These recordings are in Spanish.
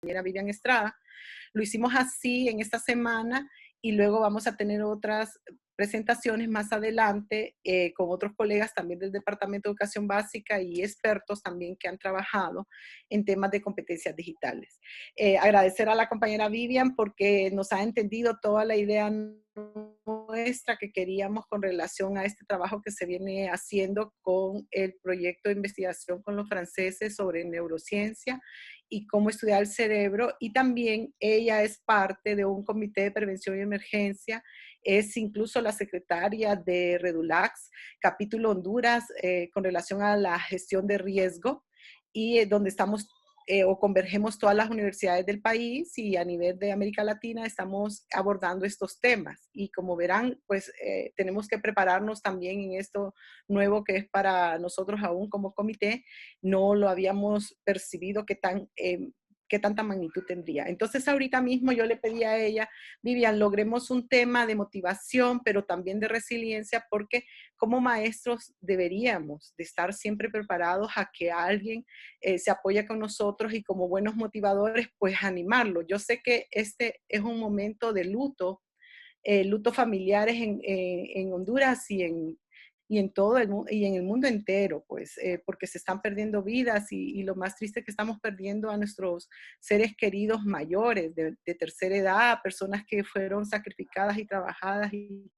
compañera Vivian Estrada. Lo hicimos así en esta semana y luego vamos a tener otras presentaciones más adelante con otros colegas también del Departamento de Educación Básica y expertos también que han trabajado en temas de competencias digitales. Agradecer a la compañera Vivian porque nos ha entendido toda la idea nuestra que queríamos con relación a este trabajo que se viene haciendo con el proyecto de investigación con los franceses sobre neurociencia y cómo estudiar el cerebro. Y también ella es parte de un comité de prevención y emergencia, es incluso la secretaria de Redulax, capítulo Honduras, con relación a la gestión de riesgo, y donde estamos o convergemos todas las universidades del país y a nivel de América Latina estamos abordando estos temas. Y como verán, pues tenemos que prepararnos también en esto nuevo que es para nosotros aún como comité. No lo habíamos percibido qué tanta magnitud tendría. Entonces ahorita mismo yo le pedí a ella, Vivian, logremos un tema de motivación, pero también de resiliencia, porque como maestros deberíamos de estar siempre preparados a que alguien se apoya con nosotros y como buenos motivadores, pues animarlo. Yo sé que este es un momento de luto, luto familiares en Honduras y en todo y en el mundo entero, pues, porque se están perdiendo vidas y lo más triste es que estamos perdiendo a nuestros seres queridos mayores de tercera edad, personas que fueron sacrificadas y trabajadas y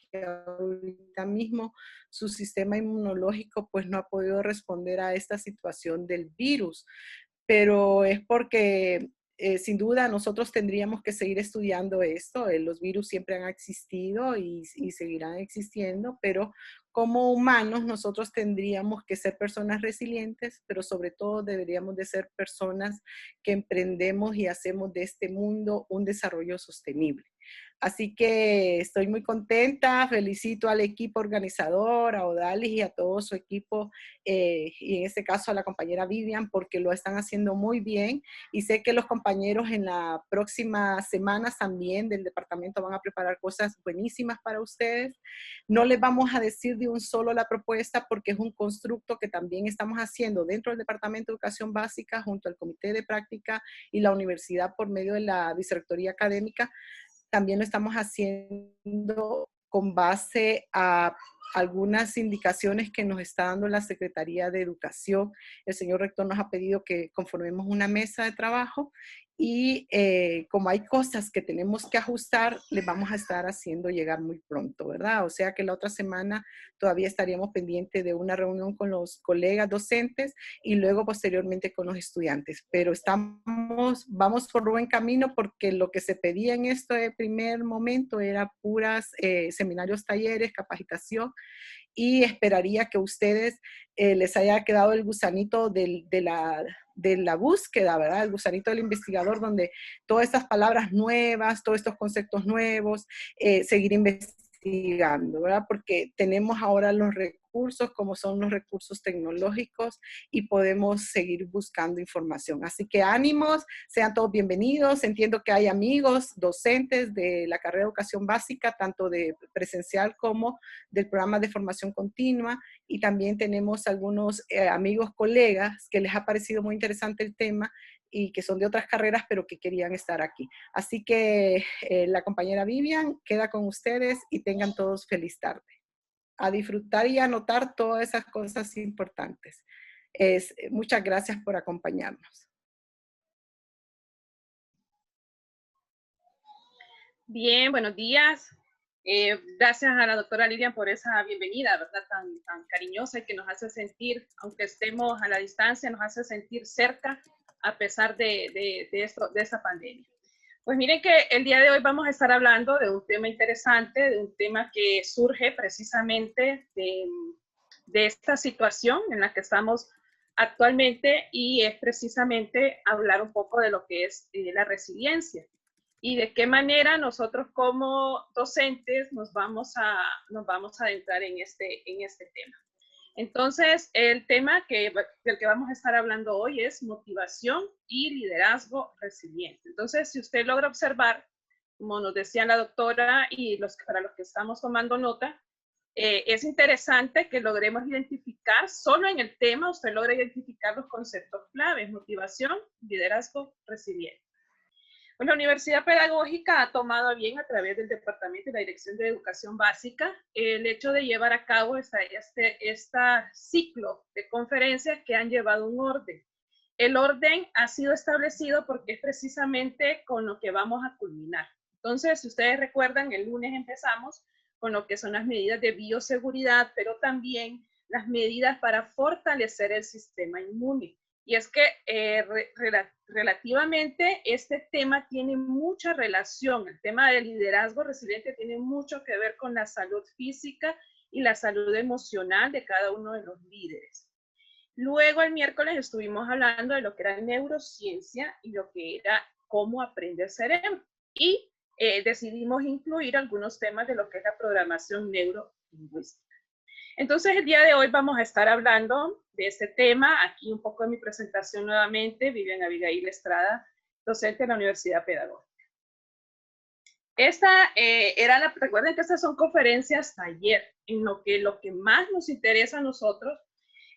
que ahorita mismo su sistema inmunológico pues no ha podido responder a esta situación del virus, pero es porque sin duda nosotros tendríamos que seguir estudiando esto. Los virus siempre han existido y seguirán existiendo, pero como humanos nosotros tendríamos que ser personas resilientes, pero sobre todo deberíamos de ser personas que emprendemos y hacemos de este mundo un desarrollo sostenible. Así que estoy muy contenta, felicito al equipo organizador, a Odalis y a todo su equipo, y en este caso a la compañera Vivian, porque lo están haciendo muy bien. Y sé que los compañeros en las próximas semanas también del departamento van a preparar cosas buenísimas para ustedes. No les vamos a decir de un solo la propuesta porque es un constructo que también estamos haciendo dentro del Departamento de Educación Básica junto al Comité de Práctica y la universidad por medio de la Vicerrectoría Académica. También lo estamos haciendo con base a algunas indicaciones que nos está dando la Secretaría de Educación. El señor rector nos ha pedido que conformemos una mesa de trabajo y como hay cosas que tenemos que ajustar, les vamos a estar haciendo llegar muy pronto, ¿verdad? O sea que la otra semana todavía estaríamos pendientes de una reunión con los colegas docentes y luego posteriormente con los estudiantes. Pero vamos por buen camino porque lo que se pedía en este primer momento era puras seminarios, talleres, capacitación, y esperaría que a ustedes les haya quedado el gusanito de la búsqueda, ¿verdad? El gusanito del investigador, donde todas estas palabras nuevas, todos estos conceptos nuevos, seguir investigando, ¿verdad? Porque tenemos ahora los recursos, como son los recursos tecnológicos, y podemos seguir buscando información. Así que ánimos, sean todos bienvenidos. Entiendo que hay amigos, docentes de la carrera de educación básica, tanto de presencial como del programa de formación continua, y también tenemos algunos amigos, colegas, que les ha parecido muy interesante el tema y que son de otras carreras, pero que querían estar aquí. Así que la compañera Vivian queda con ustedes y tengan todos feliz tarde. A disfrutar y anotar todas esas cosas importantes. Muchas gracias por acompañarnos. Bien, buenos días. Gracias a la doctora Lilian por esa bienvenida, ¿verdad? Tan cariñosa y que nos hace sentir, aunque estemos a la distancia, nos hace sentir cerca a pesar de esta pandemia. Pues miren que el día de hoy vamos a estar hablando de un tema interesante, de un tema que surge precisamente de esta situación en la que estamos actualmente, y es precisamente hablar un poco de lo que es la resiliencia y de qué manera nosotros como docentes nos vamos a adentrar en este tema. Entonces, el tema del que vamos a estar hablando hoy es motivación y liderazgo resiliente. Entonces, si usted logra observar, como nos decía la doctora y para los que estamos tomando nota, es interesante que logremos identificar, solo en el tema usted logra identificar los conceptos claves: motivación, liderazgo, resiliencia. Pues la Universidad Pedagógica ha tomado a bien, a través del Departamento y la Dirección de Educación Básica, el hecho de llevar a cabo este ciclo de conferencias que han llevado un orden. El orden ha sido establecido porque es precisamente con lo que vamos a culminar. Entonces, si ustedes recuerdan, el lunes empezamos con lo que son las medidas de bioseguridad, pero también las medidas para fortalecer el sistema inmune. Y es que relativamente este tema tiene mucha relación. El tema del liderazgo resiliente tiene mucho que ver con la salud física y la salud emocional de cada uno de los líderes. Luego el miércoles estuvimos hablando de lo que era neurociencia y lo que era cómo aprende el cerebro. Y decidimos incluir algunos temas de lo que es la programación neurolingüística. Entonces, el día de hoy vamos a estar hablando de este tema. Aquí un poco de mi presentación nuevamente. Vivian Abigail Estrada, docente de la Universidad Pedagógica. Recuerden que estas son conferencias taller, en lo que más nos interesa a nosotros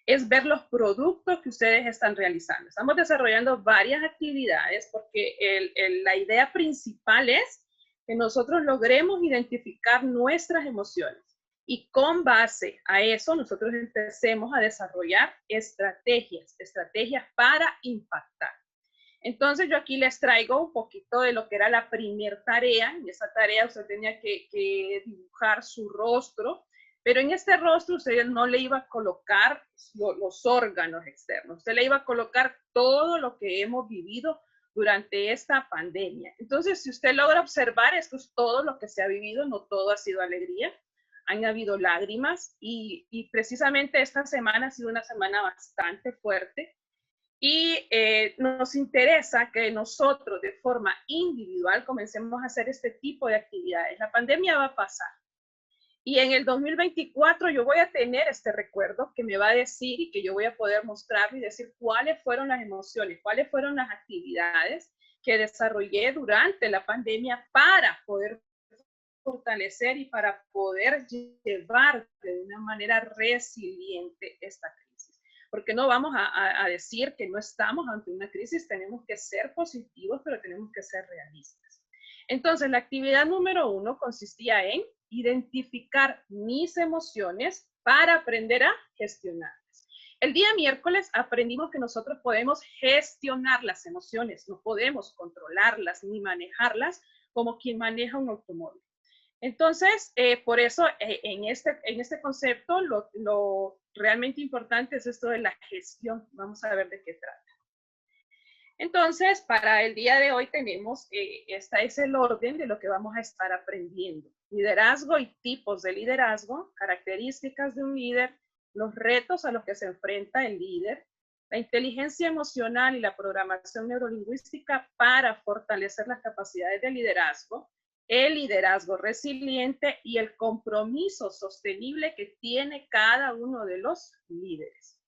es ver los productos que ustedes están realizando. Estamos desarrollando varias actividades porque la idea principal es que nosotros logremos identificar nuestras emociones y con base a eso nosotros empecemos a desarrollar estrategias para impactar. Entonces yo aquí les traigo un poquito de lo que era la primer tarea. En esa tarea usted tenía que dibujar su rostro, pero en este rostro usted no le iba a colocar los órganos externos, usted le iba a colocar todo lo que hemos vivido durante esta pandemia. Entonces, si usted logra observar, esto es todo lo que se ha vivido, no todo ha sido alegría, han habido lágrimas y precisamente esta semana ha sido una semana bastante fuerte y nos interesa que nosotros de forma individual comencemos a hacer este tipo de actividades. La pandemia va a pasar. Y en el 2024 yo voy a tener este recuerdo que me va a decir y que yo voy a poder mostrar y decir cuáles fueron las emociones, cuáles fueron las actividades que desarrollé durante la pandemia para poder fortalecer y para poder llevar de una manera resiliente esta crisis. Porque no vamos a decir que no estamos ante una crisis, tenemos que ser positivos, pero tenemos que ser realistas. Entonces, la actividad número 1 consistía en identificar mis emociones para aprender a gestionarlas. El día miércoles aprendimos que nosotros podemos gestionar las emociones, no podemos controlarlas ni manejarlas como quien maneja un automóvil. Entonces, por eso en este concepto lo realmente importante es esto de la gestión. Vamos a ver de qué trata. Entonces, para el día de hoy tenemos, este es el orden de lo que vamos a estar aprendiendo. Liderazgo y tipos de liderazgo, características de un líder, los retos a los que se enfrenta el líder, la inteligencia emocional y la programación neurolingüística para fortalecer las capacidades de liderazgo, el liderazgo resiliente y el compromiso sostenible que tiene cada uno de los líderes.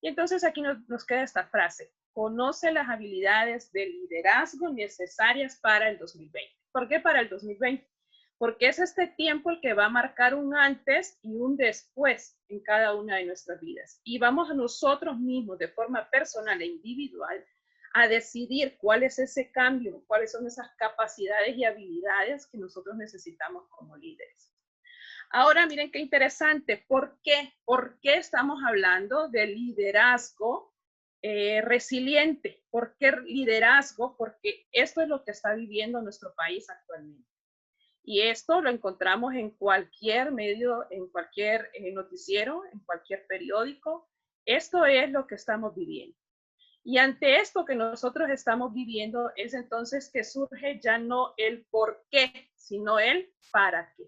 Y entonces aquí nos queda esta frase: conoce las habilidades de liderazgo necesarias para el 2020. ¿Por qué para el 2020? Porque es este tiempo el que va a marcar un antes y un después en cada una de nuestras vidas. Y vamos a nosotros mismos, de forma personal e individual, a decidir cuál es ese cambio, cuáles son esas capacidades y habilidades que nosotros necesitamos como líderes. Ahora, miren qué interesante. ¿Por qué? ¿Por qué estamos hablando de liderazgo resiliente? ¿Por qué liderazgo? Porque esto es lo que está viviendo nuestro país actualmente. Y esto lo encontramos en cualquier medio, en cualquier noticiero, en cualquier periódico. Esto es lo que estamos viviendo. Y ante esto que nosotros estamos viviendo es entonces que surge ya no el por qué, sino el para qué.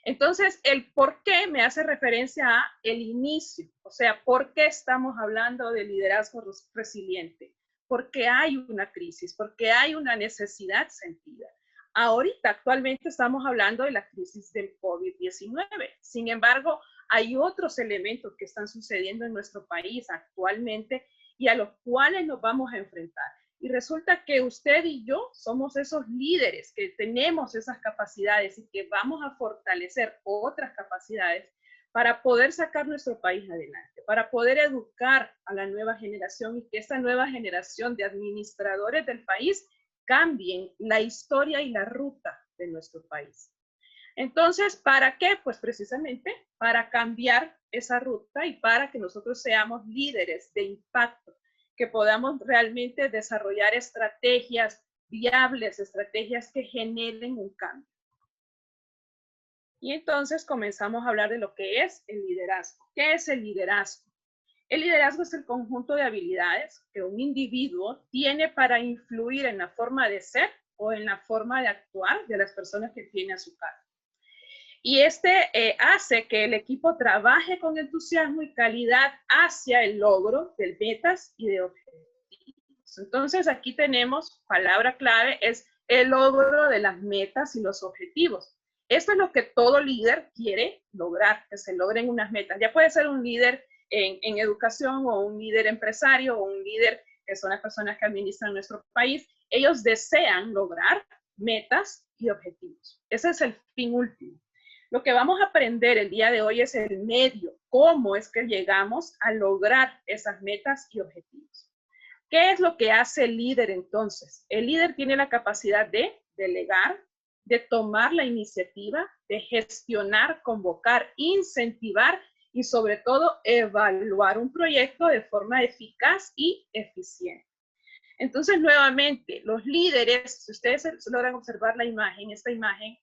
Entonces, el por qué me hace referencia a el inicio, o sea, ¿por qué estamos hablando de liderazgo resiliente? Porque hay una crisis, porque hay una necesidad sentida. Ahorita, actualmente, estamos hablando de la crisis del COVID-19. Sin embargo, hay otros elementos que están sucediendo en nuestro país actualmente y a los cuales nos vamos a enfrentar. Y resulta que usted y yo somos esos líderes que tenemos esas capacidades y que vamos a fortalecer otras capacidades para poder sacar nuestro país adelante, para poder educar a la nueva generación y que esta nueva generación de administradores del país cambien la historia y la ruta de nuestro país. Entonces, ¿para qué? Pues precisamente para cambiar esa ruta y para que nosotros seamos líderes de impacto, que podamos realmente desarrollar estrategias viables, estrategias que generen un cambio. Y entonces comenzamos a hablar de lo que es el liderazgo. ¿Qué es el liderazgo? El liderazgo es el conjunto de habilidades que un individuo tiene para influir en la forma de ser o en la forma de actuar de las personas que tiene a su cargo. Y hace que el equipo trabaje con entusiasmo y calidad hacia el logro de metas y de objetivos. Entonces aquí tenemos, palabra clave, es el logro de las metas y los objetivos. Esto es lo que todo líder quiere lograr, que se logren unas metas. Ya puede ser un líder en educación o un líder empresario o un líder que son las personas que administran nuestro país. Ellos desean lograr metas y objetivos. Ese es el fin último. Lo que vamos a aprender el día de hoy es el medio, cómo es que llegamos a lograr esas metas y objetivos. ¿Qué es lo que hace el líder entonces? El líder tiene la capacidad de delegar, de tomar la iniciativa, de gestionar, convocar, incentivar y sobre todo evaluar un proyecto de forma eficaz y eficiente. Entonces, nuevamente, los líderes, si ustedes logran observar la imagen, esta imagen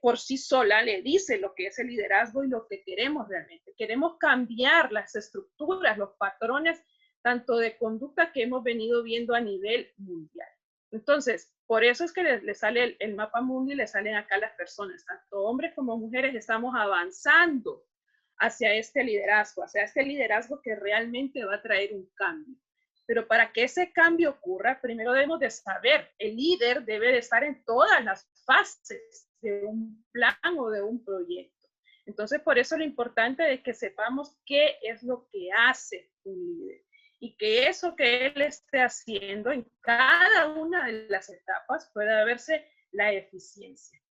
por sí sola le dice lo que es el liderazgo y lo que queremos realmente. Queremos cambiar las estructuras, los patrones, tanto de conducta que hemos venido viendo a nivel mundial. Entonces, por eso es que le sale el mapa mundi y le salen acá las personas, tanto hombres como mujeres, estamos avanzando hacia este liderazgo que realmente va a traer un cambio. Pero para que ese cambio ocurra, primero debemos de saber, el líder debe de estar en todas las fases de un plan o de un proyecto. Entonces, por eso lo importante es que sepamos qué es lo que hace un líder y que eso que él esté haciendo en cada una de las etapas pueda verse la eficiencia.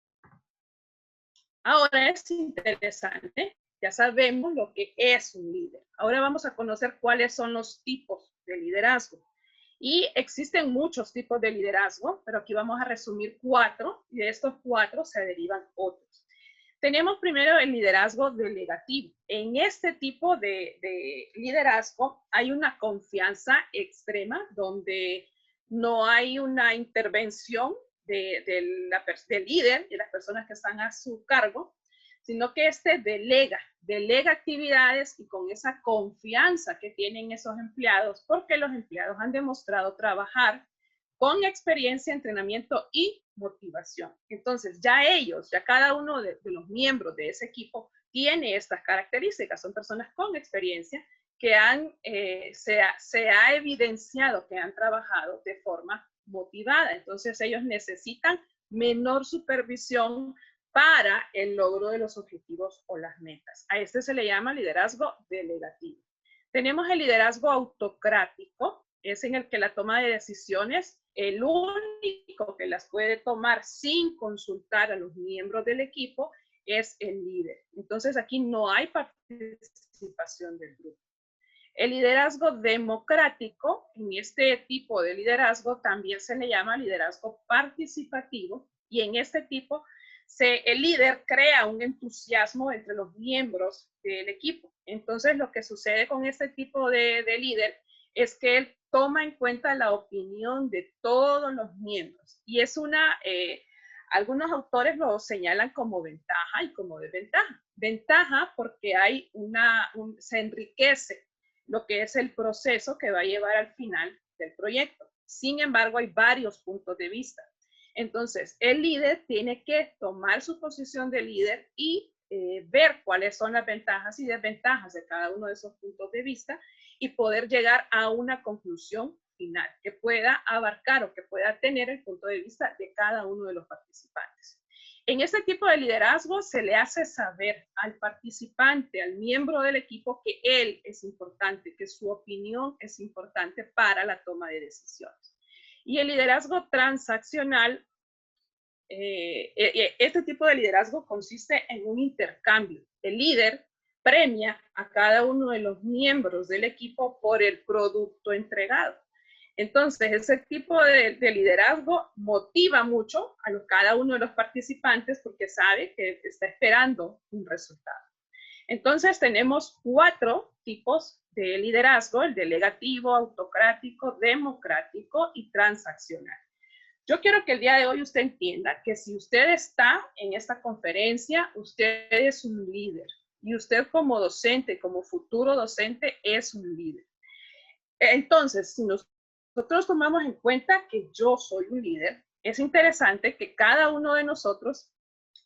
Ahora es interesante, ya sabemos lo que es un líder. Ahora vamos a conocer cuáles son los tipos de liderazgo. Y existen muchos tipos de liderazgo, pero aquí vamos a resumir 4 y de estos 4 se derivan otros. Tenemos primero el liderazgo delegativo. En este tipo de liderazgo hay una confianza extrema donde no hay una intervención del líder, de las personas que están a su cargo, sino que delega actividades y con esa confianza que tienen esos empleados, porque los empleados han demostrado trabajar con experiencia, entrenamiento y motivación. Entonces, ya cada uno de los miembros de ese equipo tiene estas características, son personas con experiencia que se ha evidenciado que han trabajado de forma motivada. Entonces, ellos necesitan menor supervisión para el logro de los objetivos o las metas. A este se le llama liderazgo delegativo. Tenemos el liderazgo autocrático, es en el que la toma de decisiones, el único que las puede tomar sin consultar a los miembros del equipo es el líder. Entonces aquí no hay participación del grupo. El liderazgo democrático, en este tipo de liderazgo también se le llama liderazgo participativo y en este tipo el líder crea un entusiasmo entre los miembros del equipo. Entonces, lo que sucede con este tipo de líder es que él toma en cuenta la opinión de todos los miembros. Y es algunos autores lo señalan como ventaja y como desventaja. Ventaja porque se enriquece lo que es el proceso que va a llevar al final del proyecto. Sin embargo, hay varios puntos de vista. Entonces, el líder tiene que tomar su posición de líder y ver cuáles son las ventajas y desventajas de cada uno de esos puntos de vista y poder llegar a una conclusión final que pueda abarcar o que pueda tener el punto de vista de cada uno de los participantes. En este tipo de liderazgo se le hace saber al participante, al miembro del equipo, que él es importante, que su opinión es importante para la toma de decisiones. Y el liderazgo transaccional, este tipo de liderazgo consiste en un intercambio. El líder premia a cada uno de los miembros del equipo por el producto entregado. Entonces, ese tipo de liderazgo motiva mucho a cada uno de los participantes porque sabe que está esperando un resultado. Entonces, tenemos 4 tipos de liderazgo: el delegativo, autocrático, democrático y transaccional. Yo quiero que el día de hoy usted entienda que si usted está en esta conferencia, usted es un líder. Y usted como docente, como futuro docente, es un líder. Entonces, si nosotros tomamos en cuenta que yo soy un líder, es interesante que cada uno de nosotros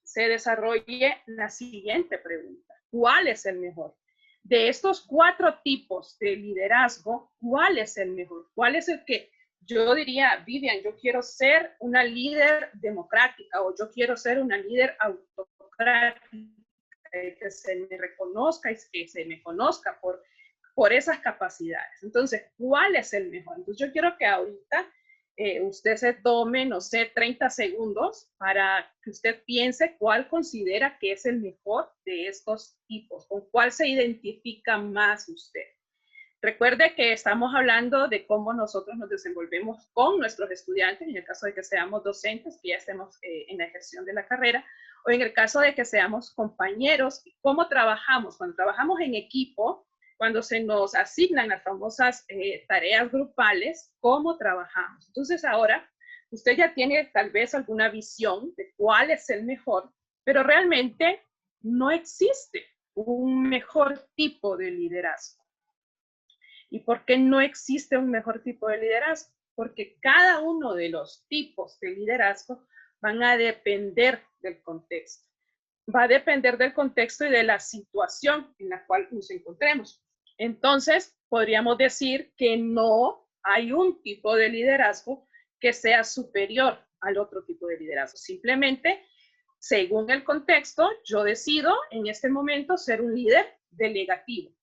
se desarrolle la siguiente pregunta: ¿cuál es el mejor? De estos 4 tipos de liderazgo, ¿cuál es el mejor? ¿Cuál es el que yo diría, Vivian, yo quiero ser una líder democrática, o yo quiero ser una líder autocrática, que se me reconozca y que se me conozca por esas capacidades? Entonces, ¿cuál es el mejor? Entonces, yo quiero que ahorita usted se tome, no sé, 30 segundos para que usted piense cuál considera que es el mejor de estos tipos, con cuál se identifica más usted. Recuerde que estamos hablando de cómo nosotros nos desenvolvemos con nuestros estudiantes, en el caso de que seamos docentes, que ya estemos en la ejerción de la carrera, o en el caso de que seamos compañeros, cómo trabajamos. Cuando trabajamos en equipo, cuando se nos asignan las famosas tareas grupales, cómo trabajamos. Entonces ahora usted ya tiene tal vez alguna visión de cuál es el mejor, pero realmente no existe un mejor tipo de liderazgo. ¿Y por qué no existe un mejor tipo de liderazgo? Porque cada uno de los tipos de liderazgo van a depender del contexto. Va a depender del contexto y de la situación en la cual nos encontremos. Entonces, podríamos decir que no hay un tipo de liderazgo que sea superior al otro tipo de liderazgo. Simplemente, según el contexto, yo decido en este momento ser un líder delegativo.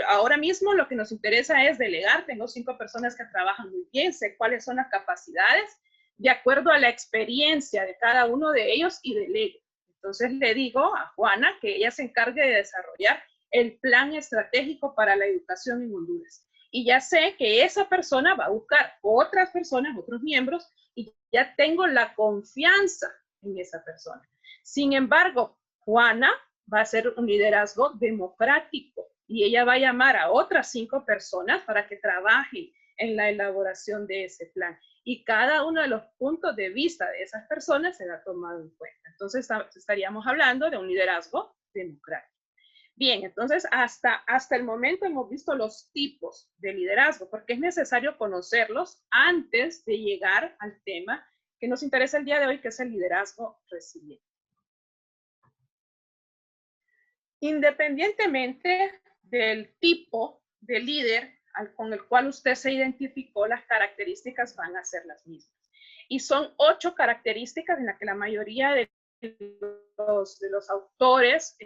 Ahora mismo lo que nos interesa es delegar. Tengo 5 personas que trabajan muy bien, sé cuáles son las capacidades de acuerdo a la experiencia de cada uno de ellos y delego. Entonces le digo a Juana que ella se encargue de desarrollar el plan estratégico para la educación en Honduras. Y ya sé que esa persona va a buscar otras personas, otros miembros, y ya tengo la confianza en esa persona. Sin embargo, Juana va a ser un liderazgo democrático y ella va a llamar a otras 5 personas para que trabajen en la elaboración de ese plan. Y cada uno de los puntos de vista de esas personas será tomado en cuenta. Entonces, estaríamos hablando de un liderazgo democrático. Bien, entonces hasta el momento hemos visto los tipos de liderazgo, porque es necesario conocerlos antes de llegar al tema que nos interesa el día de hoy, que es el liderazgo resiliente. Independientemente del tipo de líder con el cual usted se identificó, las características van a ser las mismas. Y son 8 características en las que la mayoría de los autores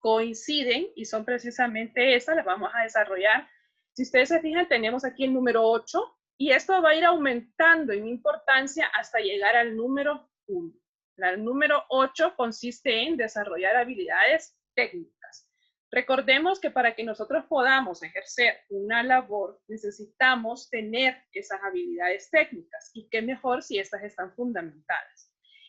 coinciden, y son precisamente esas, las vamos a desarrollar. Si ustedes se fijan, tenemos aquí el número 8, y esto va a ir aumentando en importancia hasta llegar al número 1. El número 8 consiste en desarrollar habilidades técnicas. Recordemos que para que nosotros podamos ejercer una labor, necesitamos tener esas habilidades técnicas, y qué mejor si estas están fundamentadas.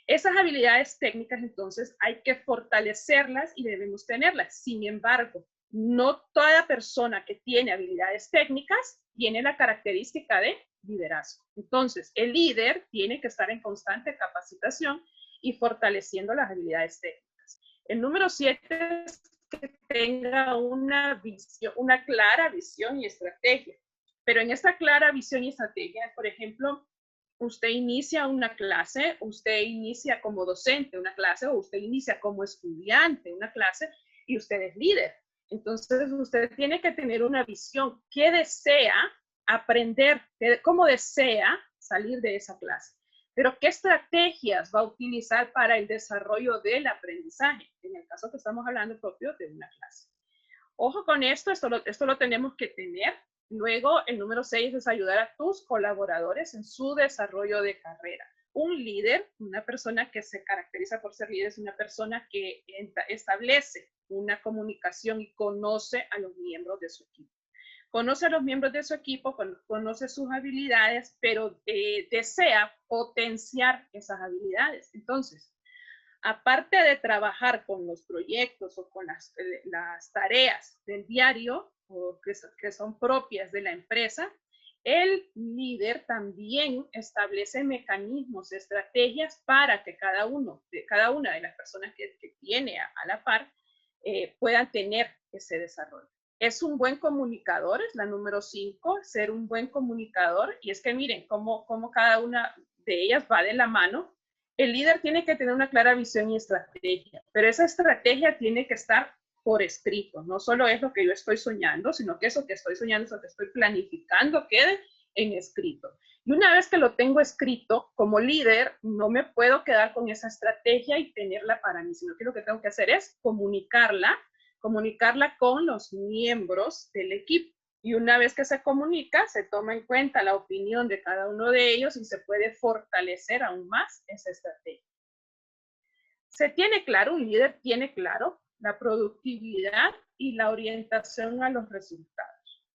Esas habilidades técnicas, entonces, hay que fortalecerlas y debemos tenerlas. Sin embargo, no toda persona que tiene habilidades técnicas tiene la característica de liderazgo. Entonces, el líder tiene que estar en constante capacitación y fortaleciendo las habilidades técnicas. El número 7 es que tenga una visión, una clara visión y estrategia. Pero en esta clara visión y estrategia, por ejemplo, usted inicia una clase, usted inicia como docente una clase, o usted inicia como estudiante una clase, y usted es líder. Entonces, usted tiene que tener una visión. ¿Qué desea aprender? ¿Cómo desea salir de esa clase? Pero ¿qué estrategias va a utilizar para el desarrollo del aprendizaje? En el caso que estamos hablando propio de una clase. Ojo con esto lo tenemos que tener. Luego, el número 6 es ayudar a tus colaboradores en su desarrollo de carrera. Un líder, una persona que se caracteriza por ser líder, es una persona que establece una comunicación y conoce a los miembros de su equipo. Conoce a los miembros de su equipo, conoce sus habilidades, pero desea potenciar esas habilidades. Entonces, aparte de trabajar con los proyectos o con las tareas del diario o que son propias de la empresa, el líder también establece mecanismos, estrategias para que cada una de las personas que tiene a la par puedan tener ese desarrollo. Es un buen comunicador, es la número 5, ser un buen comunicador. Y es que miren cómo cada una de ellas va de la mano. El líder tiene que tener una clara visión y estrategia, pero esa estrategia tiene que estar por escrito. No solo es lo que yo estoy soñando, sino que eso que estoy soñando, eso que estoy planificando, quede en escrito. Y una vez que lo tengo escrito, como líder, no me puedo quedar con esa estrategia y tenerla para mí, sino que lo que tengo que hacer es comunicarla con los miembros del equipo. Y una vez que se comunica, se toma en cuenta la opinión de cada uno de ellos y se puede fortalecer aún más esa estrategia. Se tiene claro, un líder tiene claro la productividad y la orientación a los resultados.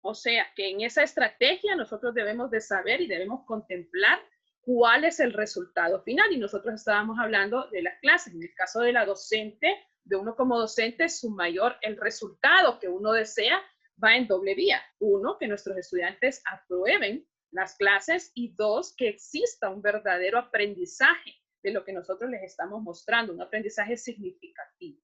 O sea, que en esa estrategia nosotros debemos de saber y debemos contemplar cuál es el resultado final. Y nosotros estábamos hablando de las clases. En el caso de la docente, de uno como docente, el resultado que uno desea va en doble vía. Uno, que nuestros estudiantes aprueben las clases, y dos, que exista un verdadero aprendizaje de lo que nosotros les estamos mostrando, un aprendizaje significativo.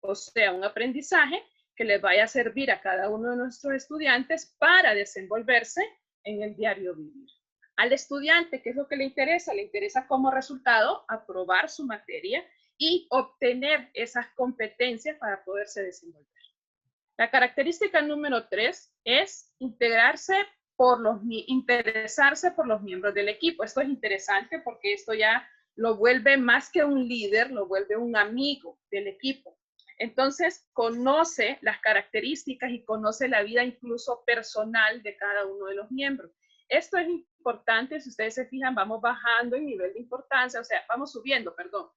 O sea, un aprendizaje que les vaya a servir a cada uno de nuestros estudiantes para desenvolverse en el diario vivir. Al estudiante, ¿qué es lo que le interesa? Le interesa como resultado aprobar su materia y obtener esas competencias para poderse desenvolver. La característica número 3 es interesarse por los miembros del equipo. Esto es interesante porque esto ya lo vuelve más que un líder, lo vuelve un amigo del equipo. Entonces, conoce las características y conoce la vida incluso personal de cada uno de los miembros. Esto es importante, si ustedes se fijan, vamos bajando en nivel de importancia, o sea, vamos subiendo, perdón.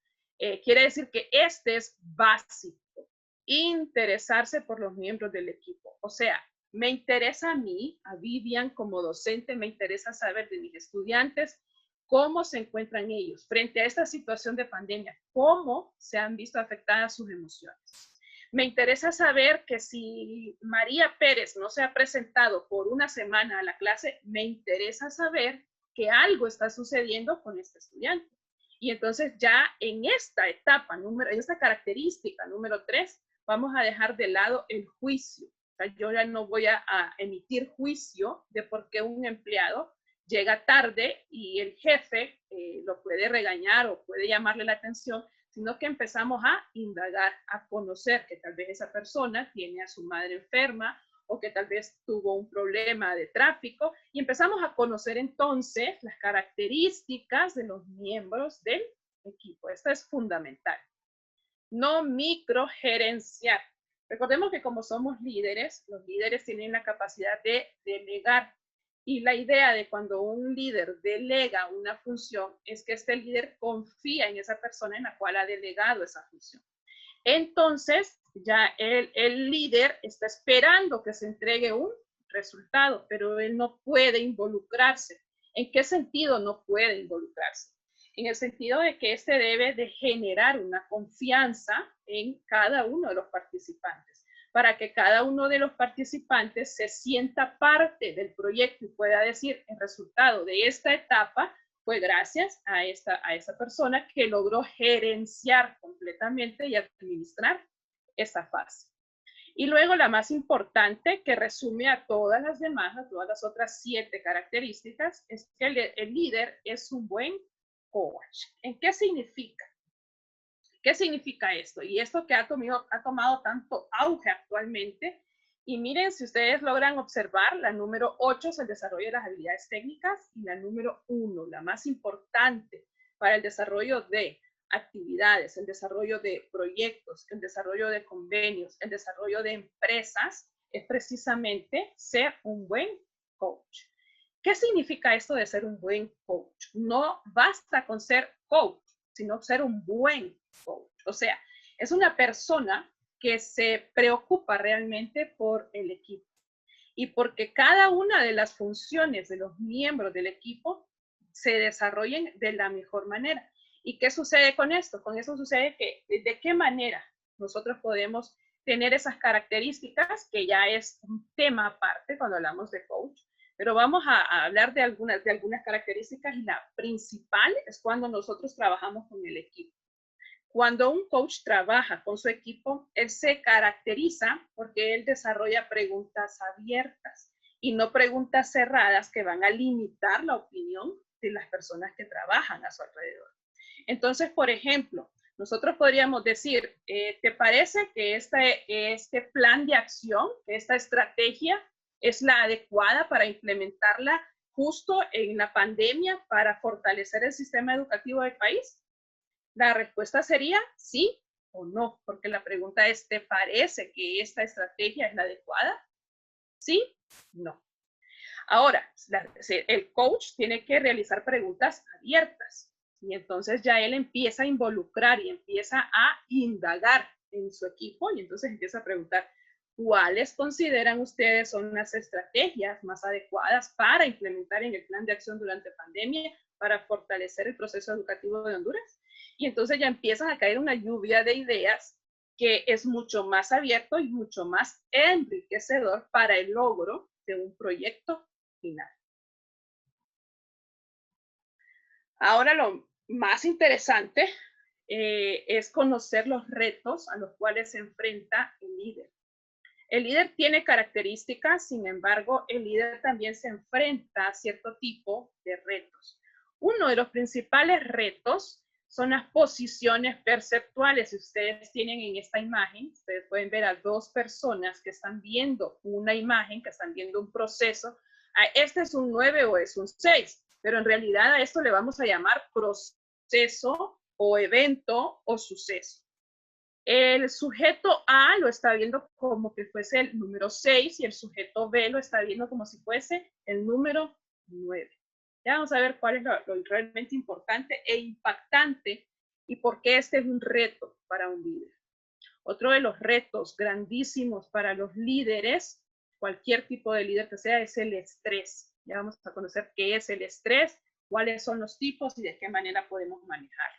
Quiere decir que este es básico. Interesarse por los miembros del equipo. O sea, me interesa a mí, a Vivian como docente, me interesa saber de mis estudiantes cómo se encuentran ellos frente a esta situación de pandemia, cómo se han visto afectadas sus emociones. Me interesa saber que si María Pérez no se ha presentado por una semana a la clase, me interesa saber que algo está sucediendo con este estudiante. Y entonces ya en esta etapa, en esta característica número 3, vamos a dejar de lado el juicio. O sea, yo ya no voy a emitir juicio de por qué un empleado llega tarde y el jefe lo puede regañar o puede llamarle la atención, sino que empezamos a indagar, a conocer que tal vez esa persona tiene a su madre enferma o que tal vez tuvo un problema de tráfico, y empezamos a conocer entonces las características de los miembros del equipo. Esto es fundamental. No microgerenciar. Recordemos que como somos líderes, los líderes tienen la capacidad de delegar. Y la idea de cuando un líder delega una función es que este líder confía en esa persona en la cual ha delegado esa función. Entonces, ya el líder está esperando que se entregue un resultado, pero él no puede involucrarse. ¿En qué sentido no puede involucrarse? En el sentido de que este debe de generar una confianza en cada uno de los participantes, para que cada uno de los participantes se sienta parte del proyecto y pueda decir, el resultado de esta etapa fue gracias a esa persona que logró gerenciar completamente y administrar esa fase. Y luego la más importante, que resume a todas las demás, a todas las otras 7 características, es que el líder es un buen coach. ¿En qué significa? ¿Qué significa esto? Y esto que ha tomado tanto auge actualmente. Y miren, si ustedes logran observar, la número 8 es el desarrollo de las habilidades técnicas, y la número 1, la más importante para el desarrollo de actividades, el desarrollo de proyectos, el desarrollo de convenios, el desarrollo de empresas, es precisamente ser un buen coach. ¿Qué significa esto de ser un buen coach? No basta con ser coach, sino ser un buen coach. O sea, Es una persona que se preocupa realmente por el equipo y porque cada una de las funciones de los miembros del equipo se desarrollen de la mejor manera. ¿Y qué sucede con esto? Con eso sucede que de qué manera nosotros podemos tener esas características, que ya es un tema aparte cuando hablamos de coach, pero vamos a hablar de algunas características, y la principal es cuando nosotros trabajamos con el equipo. Cuando un coach trabaja con su equipo, él se caracteriza porque él desarrolla preguntas abiertas y no preguntas cerradas que van a limitar la opinión de las personas que trabajan a su alrededor. Entonces, por ejemplo, nosotros podríamos decir, ¿te parece que este plan de acción, que esta estrategia es la adecuada para implementarla justo en la pandemia para fortalecer el sistema educativo del país? La respuesta sería sí o no, porque la pregunta es, ¿te parece que esta estrategia es la adecuada? Sí, no. Ahora, el coach tiene que realizar preguntas abiertas y entonces ya él empieza a involucrar y empieza a indagar en su equipo y entonces empieza a preguntar, ¿cuáles consideran ustedes son las estrategias más adecuadas para implementar en el plan de acción durante pandemia para fortalecer el proceso educativo de Honduras? Y entonces ya empiezan a caer una lluvia de ideas que es mucho más abierto y mucho más enriquecedor para el logro de un proyecto final. Ahora lo más interesante es conocer los retos a los cuales se enfrenta el líder. El líder tiene características, sin embargo, el líder también se enfrenta a cierto tipo de retos. Uno de los principales retos son las posiciones perceptuales. Si ustedes tienen en esta imagen, ustedes pueden ver a dos personas que están viendo una imagen, que están viendo un proceso. Este es un 9 o es un 6, pero en realidad a esto le vamos a llamar proceso o evento o suceso. El sujeto A lo está viendo como que fuese el número 6 y el sujeto B lo está viendo como si fuese el número 9. Ya vamos a ver cuál es lo realmente importante e impactante y por qué este es un reto para un líder. Otro de los retos grandísimos para los líderes, cualquier tipo de líder que sea, es el estrés. Ya vamos a conocer qué es el estrés, cuáles son los tipos y de qué manera podemos manejarlo.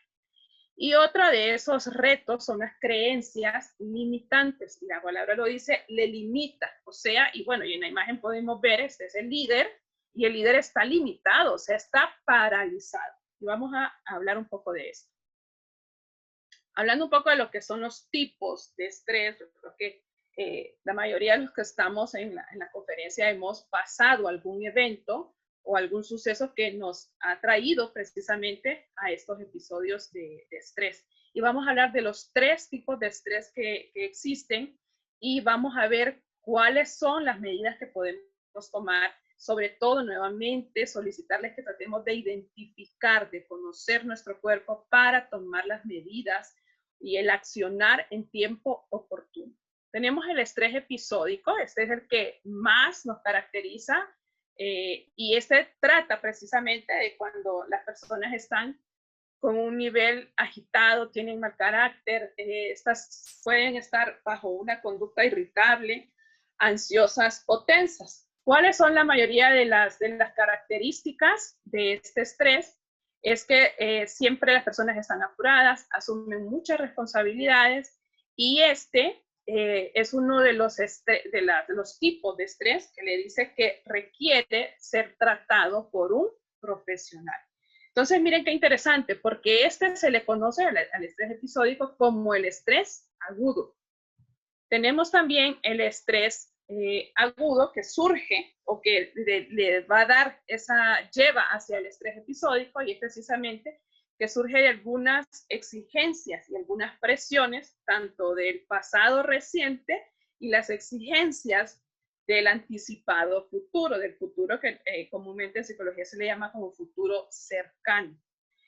Y otro de esos retos son las creencias limitantes. Y la palabra lo dice, le limita. O sea, y bueno, y en la imagen podemos ver, este es el líder, y el líder está limitado, o sea, está paralizado. Y vamos a hablar un poco de esto. Hablando un poco de lo que son los tipos de estrés, yo creo que la mayoría de los que estamos en la conferencia hemos pasado algún evento o algún suceso que nos ha traído precisamente a estos episodios de estrés. Y vamos a hablar de los 3 tipos de estrés que existen y vamos a ver cuáles son las medidas que podemos tomar. Sobre todo, nuevamente, solicitarles que tratemos de identificar, de conocer nuestro cuerpo para tomar las medidas y el accionar en tiempo oportuno. Tenemos el estrés episódico, este es el que más nos caracteriza y este trata precisamente de cuando las personas están con un nivel agitado, tienen mal carácter, estas pueden estar bajo una conducta irritable, ansiosas o tensas. ¿Cuáles son la mayoría de las características de este estrés? Es que siempre las personas están apuradas, asumen muchas responsabilidades y es uno de los tipos de estrés que le dice que requiere ser tratado por un profesional. Entonces, miren qué interesante, porque se le conoce al estrés episódico como el estrés agudo. Tenemos también el estrés agudo que surge o que le va a dar lleva hacia el estrés episódico y es precisamente que surge de algunas exigencias y algunas presiones, tanto del pasado reciente y las exigencias del anticipado futuro, del futuro que comúnmente en psicología se le llama como futuro cercano.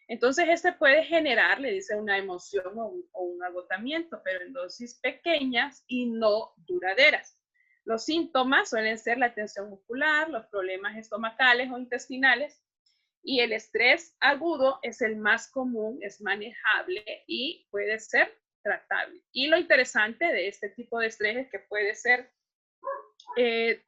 Entonces, puede generar, le dice, una emoción o un agotamiento, pero en dosis pequeñas y no duraderas. Los síntomas suelen ser la tensión muscular, los problemas estomacales o intestinales, y el estrés agudo es el más común, es manejable y puede ser tratable. Y lo interesante de este tipo de estrés es que puede ser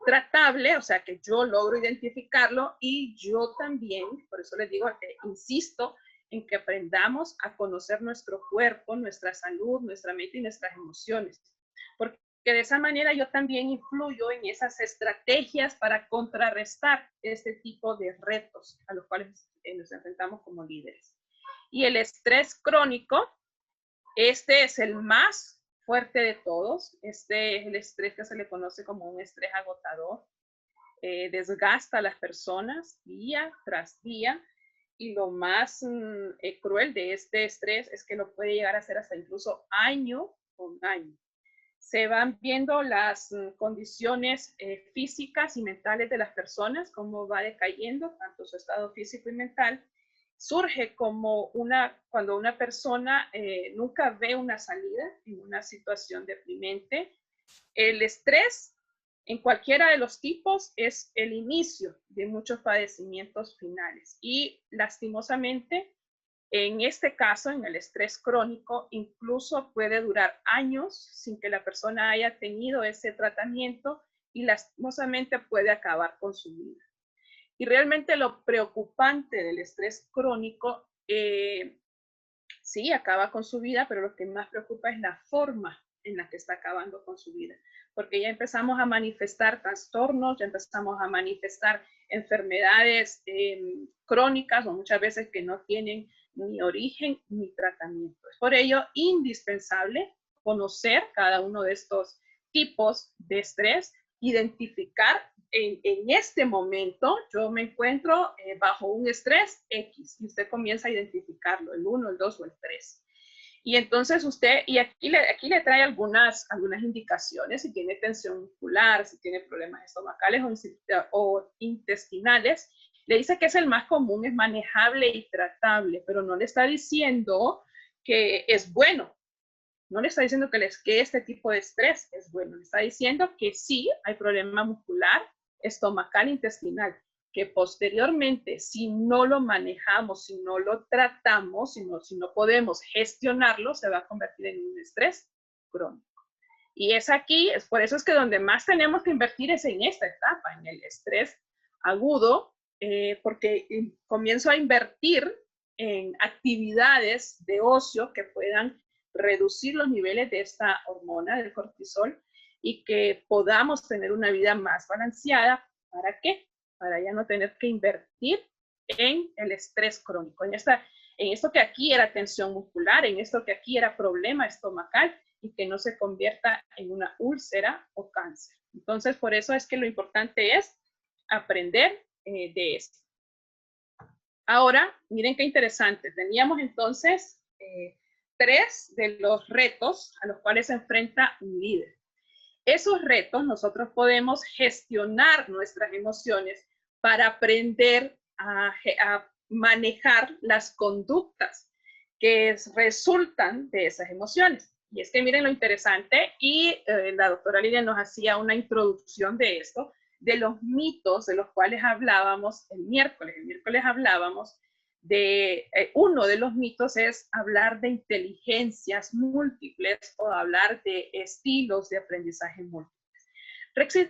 tratable, o sea que yo logro identificarlo y yo también, por eso les digo, insisto en que aprendamos a conocer nuestro cuerpo, nuestra salud, nuestra mente y nuestras emociones. Porque de esa manera yo también influyo en esas estrategias para contrarrestar este tipo de retos a los cuales nos enfrentamos como líderes. Y el estrés crónico, este es el más fuerte de todos. Este es el estrés que se le conoce como un estrés agotador. Desgasta a las personas día tras día. Y lo más cruel de este estrés es que lo puede llegar a ser hasta incluso año con año. Se van viendo las condiciones físicas y mentales de las personas, cómo va decayendo tanto su estado físico y mental. Surge como cuando una persona nunca ve una salida en una situación deprimente. El estrés, en cualquiera de los tipos, es el inicio de muchos padecimientos finales. Y lastimosamente, en este caso, en el estrés crónico, incluso puede durar años sin que la persona haya tenido ese tratamiento y lastimosamente puede acabar con su vida. Y realmente lo preocupante del estrés crónico, sí, acaba con su vida, pero lo que más preocupa es la forma en la que está acabando con su vida. Porque ya empezamos a manifestar trastornos, ya empezamos a manifestar enfermedades crónicas o muchas veces que no tienen ni origen ni tratamiento. Es por ello indispensable conocer cada uno de estos tipos de estrés, identificar en este momento yo me encuentro bajo un estrés X y usted comienza a identificarlo, el 1, el 2 o el 3. Y entonces usted, y aquí le trae algunas indicaciones, si tiene tensión muscular, si tiene problemas estomacales o intestinales, le dice que es el más común, es manejable y tratable, pero no le está diciendo que es bueno. No le está diciendo que este tipo de estrés es bueno, le está diciendo que sí hay problema muscular, estomacal, intestinal, que posteriormente, si no lo manejamos, si no lo tratamos, si no podemos gestionarlo, se va a convertir en un estrés crónico. Y es aquí, es por eso es que donde más tenemos que invertir es en esta etapa, en el estrés agudo, porque comienzo a invertir en actividades de ocio que puedan reducir los niveles de esta hormona del cortisol y que podamos tener una vida más balanceada. ¿Para qué? Para ya no tener que invertir en el estrés crónico, en esto que aquí era tensión muscular, en esto que aquí era problema estomacal y que no se convierta en una úlcera o cáncer. Entonces, por eso es que lo importante es aprender de esto. Ahora, miren qué interesante. Teníamos entonces 3 de los retos a los cuales se enfrenta un líder. Esos retos nosotros podemos gestionar nuestras emociones para aprender a manejar las conductas que resultan de esas emociones. Y es que miren lo interesante, y la doctora Lidia nos hacía una introducción de esto, de los mitos de los cuales hablábamos el miércoles. El miércoles hablábamos de, uno de los mitos es hablar de inteligencias múltiples o hablar de estilos de aprendizaje múltiples.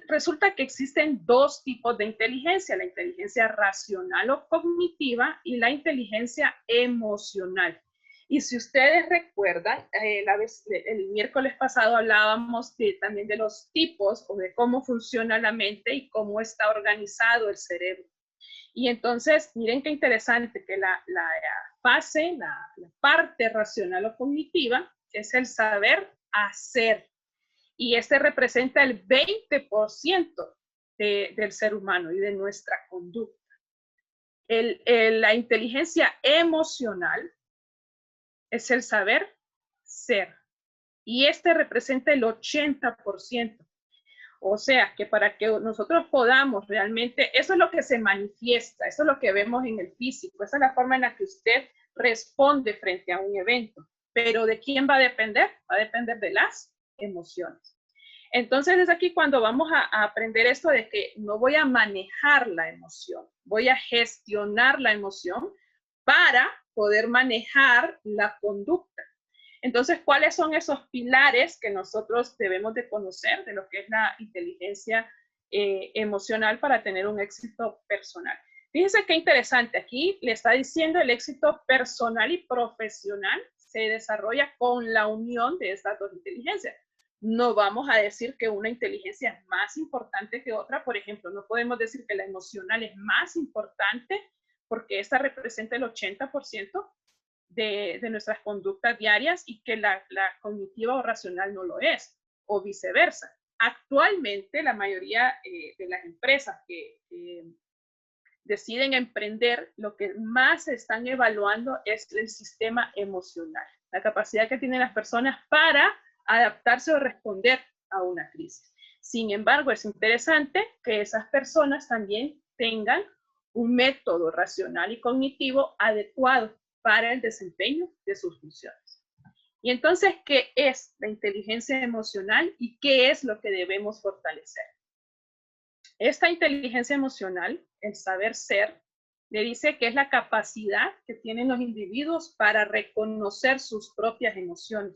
Resulta que existen 2 tipos de inteligencia, la inteligencia racional o cognitiva y la inteligencia emocional. Y si ustedes recuerdan, el miércoles pasado hablábamos también de los tipos o de cómo funciona la mente y cómo está organizado el cerebro. Y entonces, miren qué interesante que la parte racional o cognitiva es el saber hacer. Y este representa el 20% del ser humano y de nuestra conducta. La inteligencia emocional es el saber ser. Y este representa el 80%. O sea, que para que nosotros podamos realmente, eso es lo que se manifiesta, eso es lo que vemos en el físico, esa es la forma en la que usted responde frente a un evento. Pero ¿de quién va a depender? Va a depender de las emociones. Entonces es aquí cuando vamos a aprender esto de que no voy a manejar la emoción, voy a gestionar la emoción para poder manejar la conducta. Entonces, ¿cuáles son esos pilares que nosotros debemos de conocer de lo que es la inteligencia emocional para tener un éxito personal? Fíjense qué interesante, aquí le está diciendo el éxito personal y profesional se desarrolla con la unión de estas dos inteligencias. No vamos a decir que una inteligencia es más importante que otra, por ejemplo, no podemos decir que la emocional es más importante porque esta representa el 80% de nuestras conductas diarias y que la cognitiva o racional no lo es, o viceversa. Actualmente, la mayoría de las empresas que deciden emprender, lo que más están evaluando es el sistema emocional, la capacidad que tienen las personas para adaptarse o responder a una crisis. Sin embargo, es interesante que esas personas también tengan un método racional y cognitivo adecuado para el desempeño de sus funciones. Y entonces, ¿qué es la inteligencia emocional y qué es lo que debemos fortalecer? Esta inteligencia emocional, el saber ser, le dice que es la capacidad que tienen los individuos para reconocer sus propias emociones.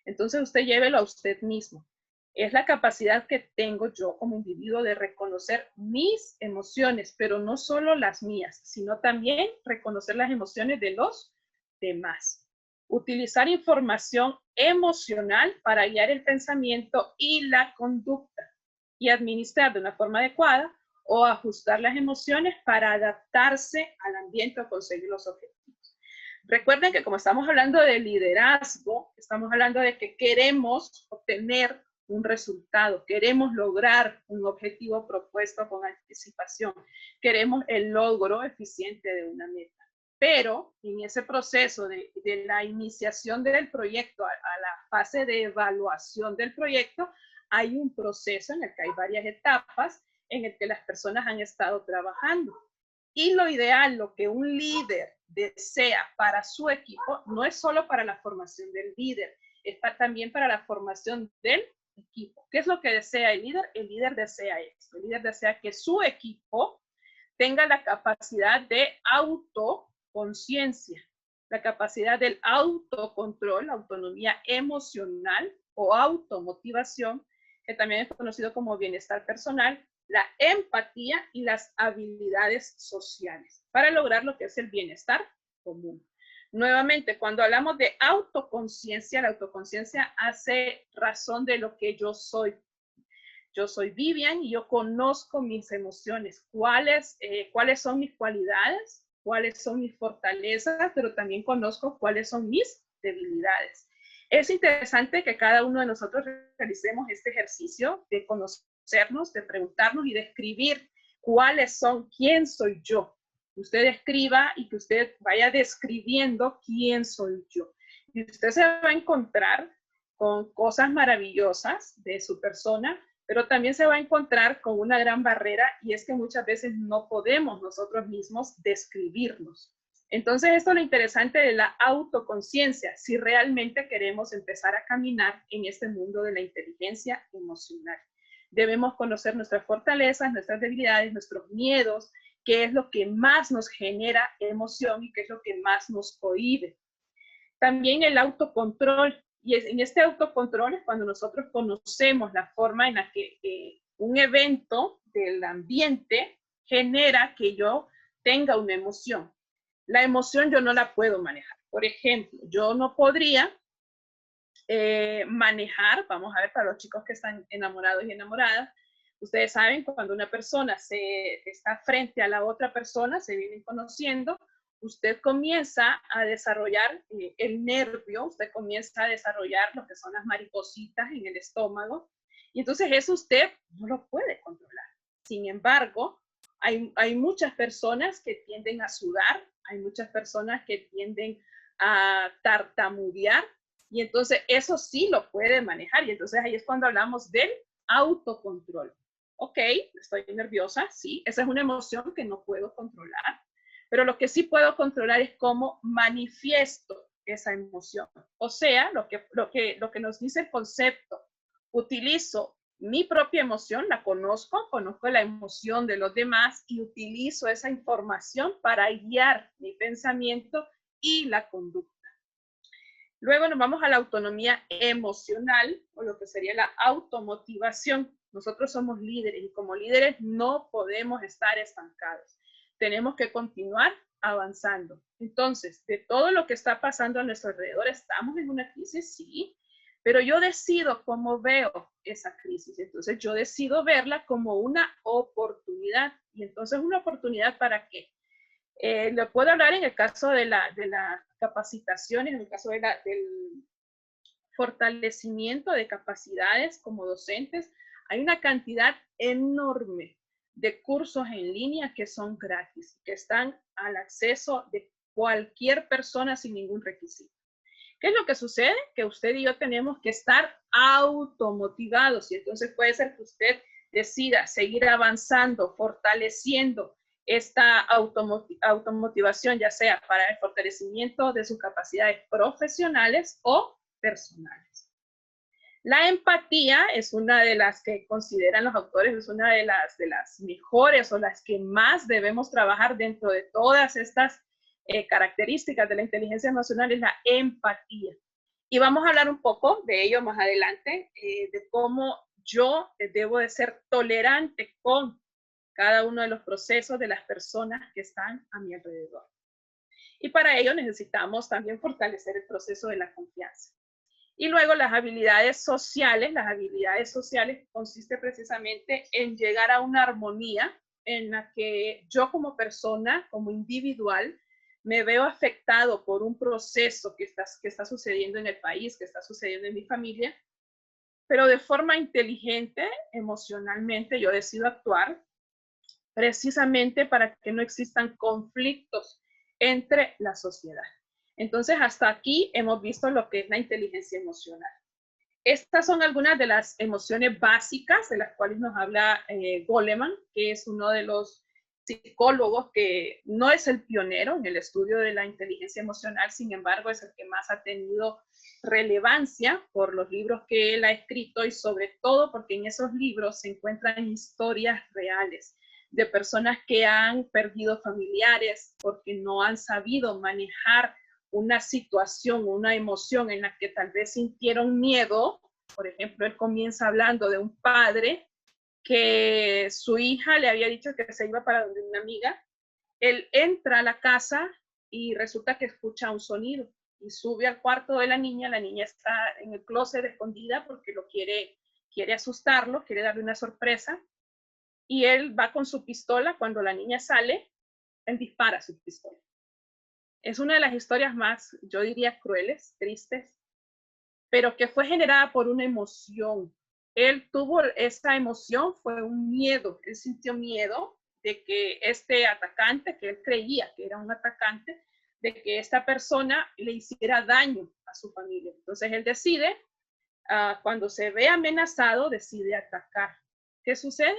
Entonces usted llévelo a usted mismo. Es la capacidad que tengo yo como individuo de reconocer mis emociones, pero no solo las mías, sino también reconocer las emociones de los demás. Utilizar información emocional para guiar el pensamiento y la conducta y administrar de una forma adecuada o ajustar las emociones para adaptarse al ambiente o conseguir los objetivos. Recuerden que como estamos hablando de liderazgo, estamos hablando de que queremos obtener un resultado, queremos lograr un objetivo propuesto con anticipación, queremos el logro eficiente de una meta. Pero en ese proceso de la iniciación del proyecto a la fase de evaluación del proyecto, hay un proceso en el que hay varias etapas en el que las personas han estado trabajando. Y lo ideal, lo que un líder desea para su equipo, no es solo para la formación del líder, es también para la formación del equipo. ¿Qué es lo que desea el líder? El líder desea esto. El líder desea que su equipo tenga la capacidad de autoconciencia, la capacidad del autocontrol, la autonomía emocional o automotivación, que también es conocido como bienestar personal, la empatía y las habilidades sociales para lograr lo que es el bienestar común. Nuevamente, cuando hablamos de autoconciencia, la autoconciencia hace razón de lo que yo soy. Yo soy Vivian y yo conozco mis emociones, cuáles son mis cualidades, cuáles son mis fortalezas, pero también conozco cuáles son mis debilidades. Es interesante que cada uno de nosotros realicemos este ejercicio de conocernos, de preguntarnos y de escribir cuáles son, quién soy yo. Usted escriba y que usted vaya describiendo quién soy yo. Y usted se va a encontrar con cosas maravillosas de su persona, pero también se va a encontrar con una gran barrera y es que muchas veces no podemos nosotros mismos describirnos. Entonces, esto es lo interesante de la autoconciencia, si realmente queremos empezar a caminar en este mundo de la inteligencia emocional. Debemos conocer nuestras fortalezas, nuestras debilidades, nuestros miedos, qué es lo que más nos genera emoción y qué es lo que más nos cohíbe. También el autocontrol. Y en este autocontrol es cuando nosotros conocemos la forma en la que un evento del ambiente genera que yo tenga una emoción. La emoción yo no la puedo manejar. Por ejemplo, yo no podría manejar, vamos a ver, para los chicos que están enamorados y enamoradas, ustedes saben, cuando una persona está frente a la otra persona, se vienen conociendo, usted comienza a desarrollar el nervio, usted comienza a desarrollar lo que son las maripositas en el estómago, y entonces eso usted no lo puede controlar. Sin embargo, hay muchas personas que tienden a sudar, hay muchas personas que tienden a tartamudear, y entonces eso sí lo puede manejar, y entonces ahí es cuando hablamos del autocontrol. Ok, estoy nerviosa, sí, esa es una emoción que no puedo controlar, pero lo que sí puedo controlar es cómo manifiesto esa emoción. O sea, lo que nos dice el concepto, utilizo mi propia emoción, la conozco la emoción de los demás y utilizo esa información para guiar mi pensamiento y la conducta. Luego nos vamos a la autonomía emocional, o lo que sería la automotivación. Nosotros somos líderes y como líderes no podemos estar estancados. Tenemos que continuar avanzando. Entonces, de todo lo que está pasando a nuestro alrededor, ¿estamos en una crisis? Sí, pero yo decido cómo veo esa crisis. Entonces, yo decido verla como una oportunidad. Y entonces, ¿una oportunidad para qué? Le puedo hablar en el caso de la capacitación, en el caso del fortalecimiento de capacidades como docentes. Hay una cantidad enorme de cursos en línea que son gratis, que están al acceso de cualquier persona sin ningún requisito. ¿Qué es lo que sucede? Que usted y yo tenemos que estar automotivados y entonces puede ser que usted decida seguir avanzando, fortaleciendo esta automotivación, ya sea para el fortalecimiento de sus capacidades profesionales o personales. La empatía es una de las que consideran los autores, es una de las mejores o las que más debemos trabajar dentro de todas estas características de la inteligencia emocional, es la empatía. Y vamos a hablar un poco de ello más adelante, de cómo yo debo de ser tolerante con cada uno de los procesos de las personas que están a mi alrededor. Y para ello necesitamos también fortalecer el proceso de la confianza. Y luego las habilidades sociales consiste precisamente en llegar a una armonía en la que yo como persona, como individual, me veo afectado por un proceso que está sucediendo en el país, que está sucediendo en mi familia, pero de forma inteligente, emocionalmente, yo decido actuar precisamente para que no existan conflictos entre la sociedad. Entonces, hasta aquí hemos visto lo que es la inteligencia emocional. Estas son algunas de las emociones básicas de las cuales nos habla Goleman, que es uno de los psicólogos que no es el pionero en el estudio de la inteligencia emocional, sin embargo, es el que más ha tenido relevancia por los libros que él ha escrito y sobre todo porque en esos libros se encuentran historias reales de personas que han perdido familiares porque no han sabido manejar una situación, una emoción en la que tal vez sintieron miedo. Por ejemplo, él comienza hablando de un padre que su hija le había dicho que se iba para donde una amiga. Él entra a la casa y resulta que escucha un sonido y sube al cuarto de la niña está en el closet escondida porque quiere asustarlo, quiere darle una sorpresa, y él va con su pistola. Cuando la niña sale, él dispara su pistola. Es una de las historias más, yo diría, crueles, tristes, pero que fue generada por una emoción. Él tuvo esa emoción, fue un miedo. Él sintió miedo de que este atacante, que él creía que era un atacante, de que esta persona le hiciera daño a su familia. Entonces él decide, cuando se ve amenazado, decide atacar. ¿Qué sucede?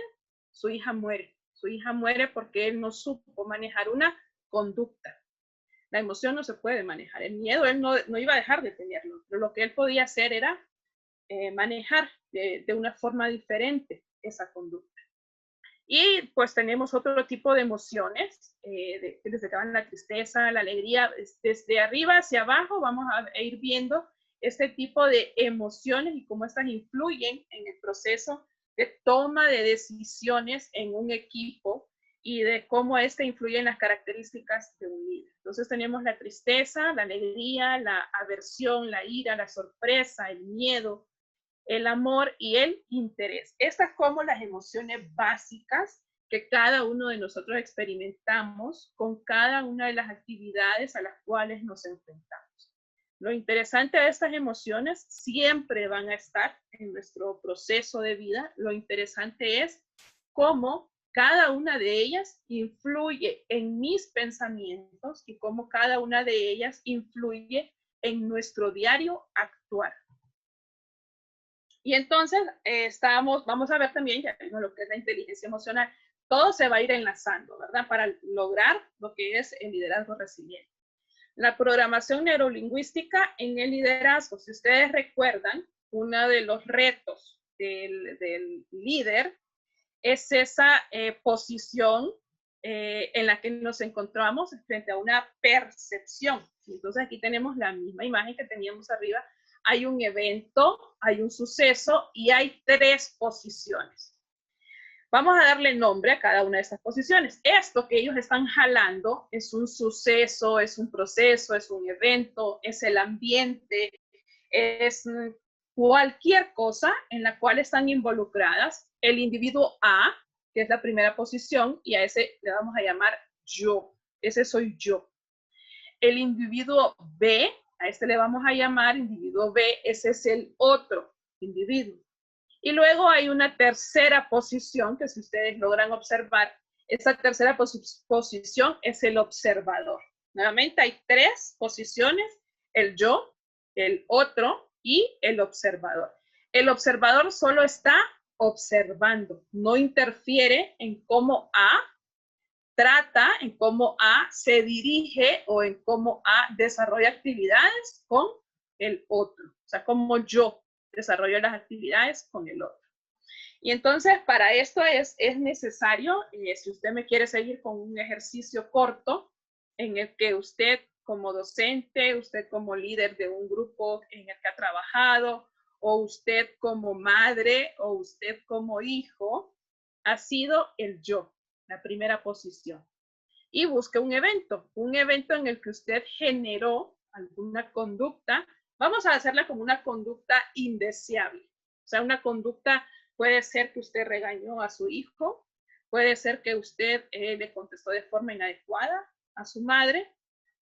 Su hija muere. Su hija muere porque él no supo manejar una conducta. La emoción no se puede manejar. El miedo él no iba a dejar de tenerlo, pero lo que él podía hacer era manejar de una forma diferente esa conducta. Y pues tenemos otro tipo de emociones, desde que van la tristeza, la alegría, desde arriba hacia abajo vamos a ir viendo este tipo de emociones y cómo estas influyen en el proceso de toma de decisiones en un equipo y de cómo esta influye en las características de un líder. Entonces tenemos la tristeza, la alegría, la aversión, la ira, la sorpresa, el miedo, el amor y el interés. Estas como las emociones básicas que cada uno de nosotros experimentamos con cada una de las actividades a las cuales nos enfrentamos. Lo interesante de estas emociones siempre van a estar en nuestro proceso de vida. Lo interesante es cómo cada una de ellas influye en mis pensamientos y cómo cada una de ellas influye en nuestro diario actuar. Y entonces vamos a ver también ya lo que es la inteligencia emocional. Todo se va a ir enlazando, ¿verdad? Para lograr lo que es el liderazgo resiliente. La programación neurolingüística en el liderazgo. Si ustedes recuerdan, uno de los retos del líder es esa posición en la que nos encontramos frente a una percepción. Entonces aquí tenemos la misma imagen que teníamos arriba. Hay un evento, hay un suceso y hay 3 posiciones. Vamos a darle nombre a cada una de estas posiciones. Esto que ellos están jalando es un suceso, es un proceso, es un evento, es el ambiente, es cualquier cosa en la cual están involucradas el individuo A, que es la primera posición, y a ese le vamos a llamar yo. Ese soy yo. El individuo B, a este le vamos a llamar individuo B, ese es el otro individuo. Y luego hay una tercera posición que si ustedes logran observar, esa tercera posición es el observador. Nuevamente hay 3 posiciones, el yo, el otro y el observador. El observador solo está observando, no interfiere en cómo A trata, en cómo A se dirige o en cómo A desarrolla actividades con el otro. O sea, cómo yo desarrollo las actividades con el otro. Y entonces, para esto es necesario, si usted me quiere seguir con un ejercicio corto en el que usted como docente, usted como líder de un grupo en el que ha trabajado, o usted como madre, o usted como hijo, ha sido el yo, la primera posición. Y busque un evento en el que usted generó alguna conducta. Vamos a hacerla como una conducta indeseable. O sea, una conducta puede ser que usted regañó a su hijo, puede ser que usted le contestó de forma inadecuada a su madre.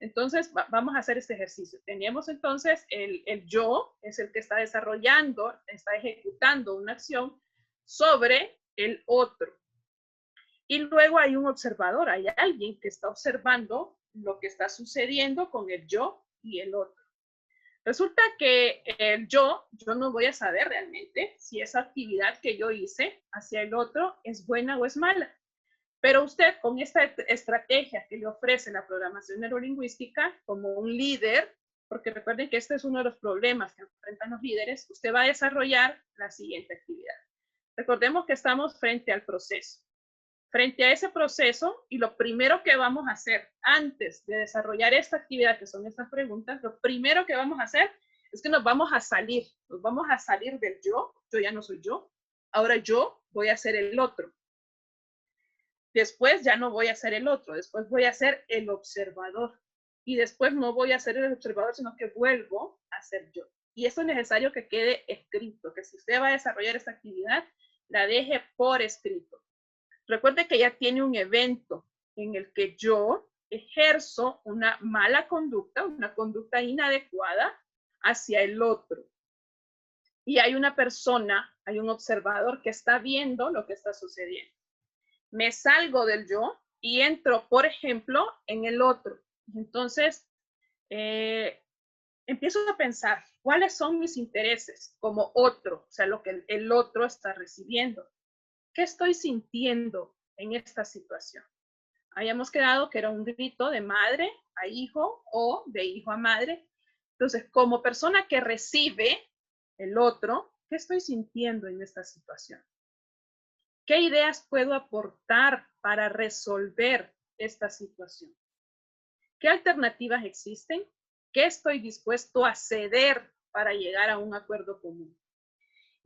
Entonces, vamos a hacer este ejercicio. Tenemos entonces el yo, es el que está desarrollando, está ejecutando una acción sobre el otro. Y luego hay un observador, hay alguien que está observando lo que está sucediendo con el yo y el otro. Resulta que el yo no voy a saber realmente si esa actividad que yo hice hacia el otro es buena o es mala. Pero usted con esta estrategia que le ofrece la programación neurolingüística como un líder, porque recuerden que este es uno de los problemas que enfrentan los líderes, usted va a desarrollar la siguiente actividad. Recordemos que estamos frente al proceso. Frente a ese proceso, y lo primero que vamos a hacer antes de desarrollar esta actividad, que son estas preguntas, lo primero que vamos a hacer es que nos vamos a salir del yo ya no soy yo, ahora yo voy a ser el otro. Después ya no voy a ser el otro, después voy a ser el observador. Y después no voy a ser el observador, sino que vuelvo a ser yo. Y eso es necesario que quede escrito, que si usted va a desarrollar esta actividad, la deje por escrito. Recuerde que ya tiene un evento en el que yo ejerzo una mala conducta, una conducta inadecuada hacia el otro. Y hay una persona, hay un observador que está viendo lo que está sucediendo. Me salgo del yo y entro, por ejemplo, en el otro. Entonces, empiezo a pensar cuáles son mis intereses como otro, o sea, lo que el otro está recibiendo. ¿Qué estoy sintiendo en esta situación? Habíamos quedado que era un grito de madre a hijo o de hijo a madre. Entonces, como persona que recibe el otro, ¿qué estoy sintiendo en esta situación? ¿Qué ideas puedo aportar para resolver esta situación? ¿Qué alternativas existen? ¿Qué estoy dispuesto a ceder para llegar a un acuerdo común?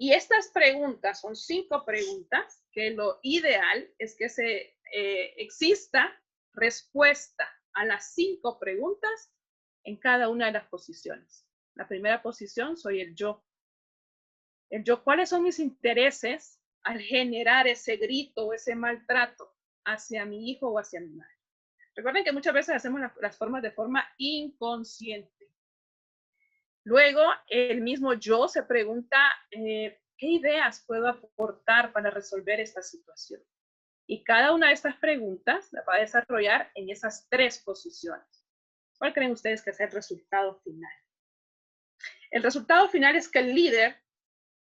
Y estas preguntas son 5 preguntas que lo ideal es que exista respuesta a las 5 preguntas en cada una de las posiciones. La primera posición soy el yo. El yo, ¿cuáles son mis intereses al generar ese grito o ese maltrato hacia mi hijo o hacia mi madre? Recuerden que muchas veces hacemos las formas de forma inconsciente. Luego, el mismo yo se pregunta, ¿qué ideas puedo aportar para resolver esta situación? Y cada una de estas preguntas la va a desarrollar en esas 3 posiciones. ¿Cuál creen ustedes que es el resultado final? El resultado final es que el líder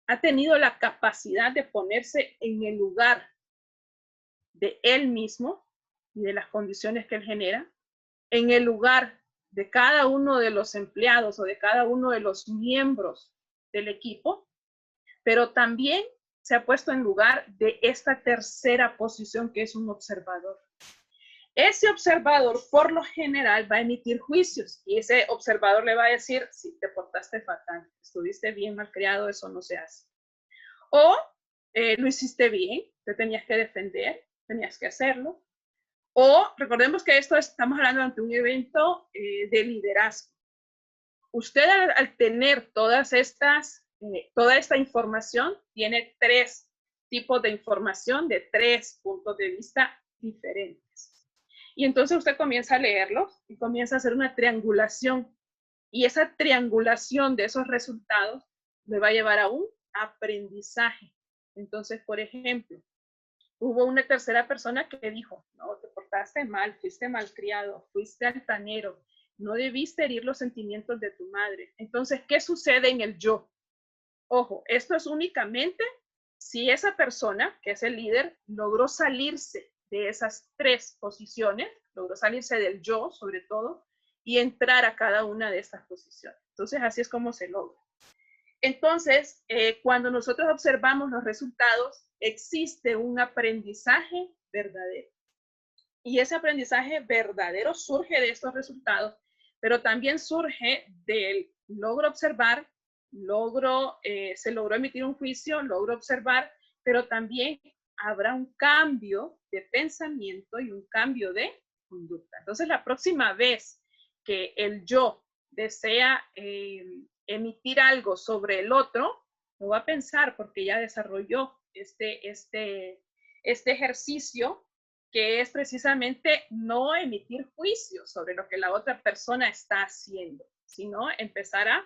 ha tenido la capacidad de ponerse en el lugar de él mismo y de las condiciones que él genera, en el lugar de cada uno de los empleados o de cada uno de los miembros del equipo, pero también se ha puesto en lugar de esta tercera posición que es un observador. Ese observador, por lo general, va a emitir juicios y ese observador le va a decir, si te portaste fatal, estuviste bien malcriado, eso no se hace. O lo hiciste bien, te tenías que defender, tenías que hacerlo. O recordemos que esto estamos hablando ante un evento de liderazgo. Usted al tener toda esta información, tiene 3 tipos de información de 3 puntos de vista diferentes. Y entonces usted comienza a leerlos y comienza a hacer una triangulación. Y esa triangulación de esos resultados le va a llevar a un aprendizaje. Entonces, por ejemplo, hubo una tercera persona que dijo, no, te portaste mal, fuiste malcriado, fuiste altanero, no debiste herir los sentimientos de tu madre. Entonces, ¿qué sucede en el yo? Ojo, esto es únicamente si esa persona, que es el líder, logró salirse de esas 3 posiciones, logró salirse del yo, sobre todo, y entrar a cada una de estas posiciones. Entonces, así es como se logra. Entonces, cuando nosotros observamos los resultados, existe un aprendizaje verdadero. Y ese aprendizaje verdadero surge de estos resultados, pero también surge del logro observar, se logró emitir un juicio, logro observar, pero también habrá un cambio de pensamiento y un cambio de conducta. Entonces, la próxima vez que el yo desea emitir algo sobre el otro, lo va a pensar porque ya desarrolló este ejercicio, que es precisamente no emitir juicios sobre lo que la otra persona está haciendo, sino empezar a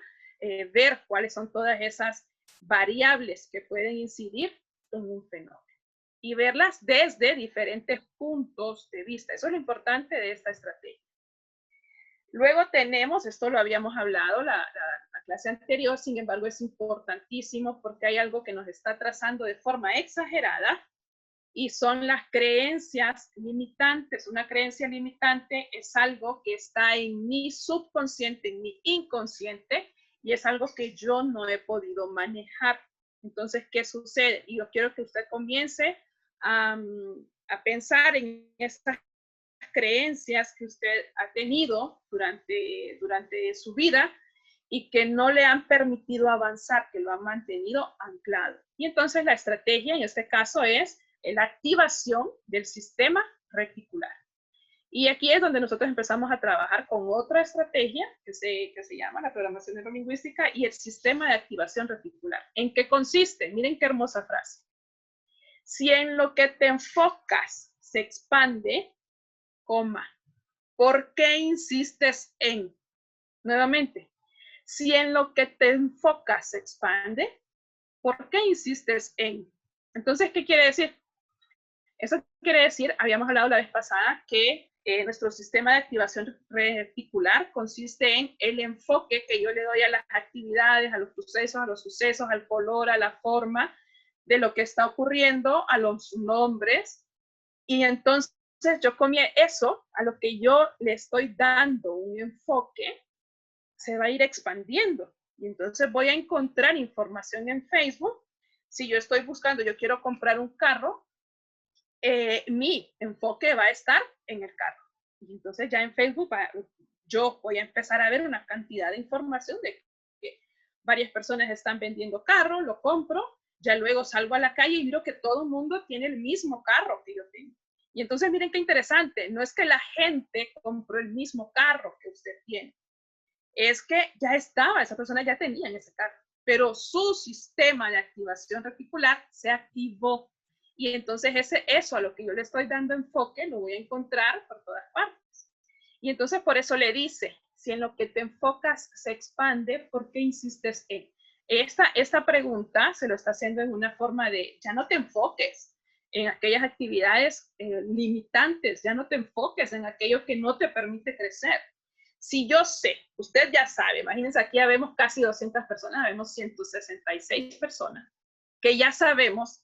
ver cuáles son todas esas variables que pueden incidir en un fenómeno y verlas desde diferentes puntos de vista. Eso es lo importante de esta estrategia. Luego tenemos, esto lo habíamos hablado la clase anterior, sin embargo es importantísimo porque hay algo que nos está trazando de forma exagerada y son las creencias limitantes. Una creencia limitante es algo que está en mi subconsciente, en mi inconsciente, y es algo que yo no he podido manejar. Entonces, ¿qué sucede? Y yo quiero que usted comience a pensar en estas creencias que usted ha tenido durante su vida y que no le han permitido avanzar, que lo han mantenido anclado. Y entonces la estrategia en este caso es la activación del sistema reticular. Y aquí es donde nosotros empezamos a trabajar con otra estrategia que se llama la programación neurolingüística y el sistema de activación reticular. ¿En qué consiste? Miren qué hermosa frase. Si en lo que te enfocas se expande, coma, ¿por qué insistes en? Nuevamente, si en lo que te enfocas se expande, ¿por qué insistes en? Entonces, ¿qué quiere decir? Eso quiere decir, habíamos hablado la vez pasada, que nuestro sistema de activación reticular consiste en el enfoque que yo le doy a las actividades, a los sucesos, al color, a la forma de lo que está ocurriendo, a los nombres. Y entonces yo comienzo eso, a lo que yo le estoy dando un enfoque, se va a ir expandiendo. Y entonces voy a encontrar información en Facebook. Si yo estoy buscando, yo quiero comprar un carro, mi enfoque va a estar en el carro. Y entonces ya en Facebook yo voy a empezar a ver una cantidad de información de que varias personas están vendiendo carro, lo compro, ya luego salgo a la calle y miro que todo el mundo tiene el mismo carro que yo tengo. Y entonces miren qué interesante, no es que la gente compró el mismo carro que usted tiene, es que ya estaba, esa persona ya tenía ese carro, pero su sistema de activación reticular se activó. Y entonces eso a lo que yo le estoy dando enfoque lo voy a encontrar por todas partes. Y entonces por eso le dice, si en lo que te enfocas se expande, ¿por qué insistes en? Esta pregunta se lo está haciendo en una forma de, ya no te enfoques en aquellas actividades limitantes, ya no te enfoques en aquello que no te permite crecer. Si yo sé, usted ya sabe, imagínense, aquí ya vemos casi 200 personas, vemos 166 personas, que ya sabemos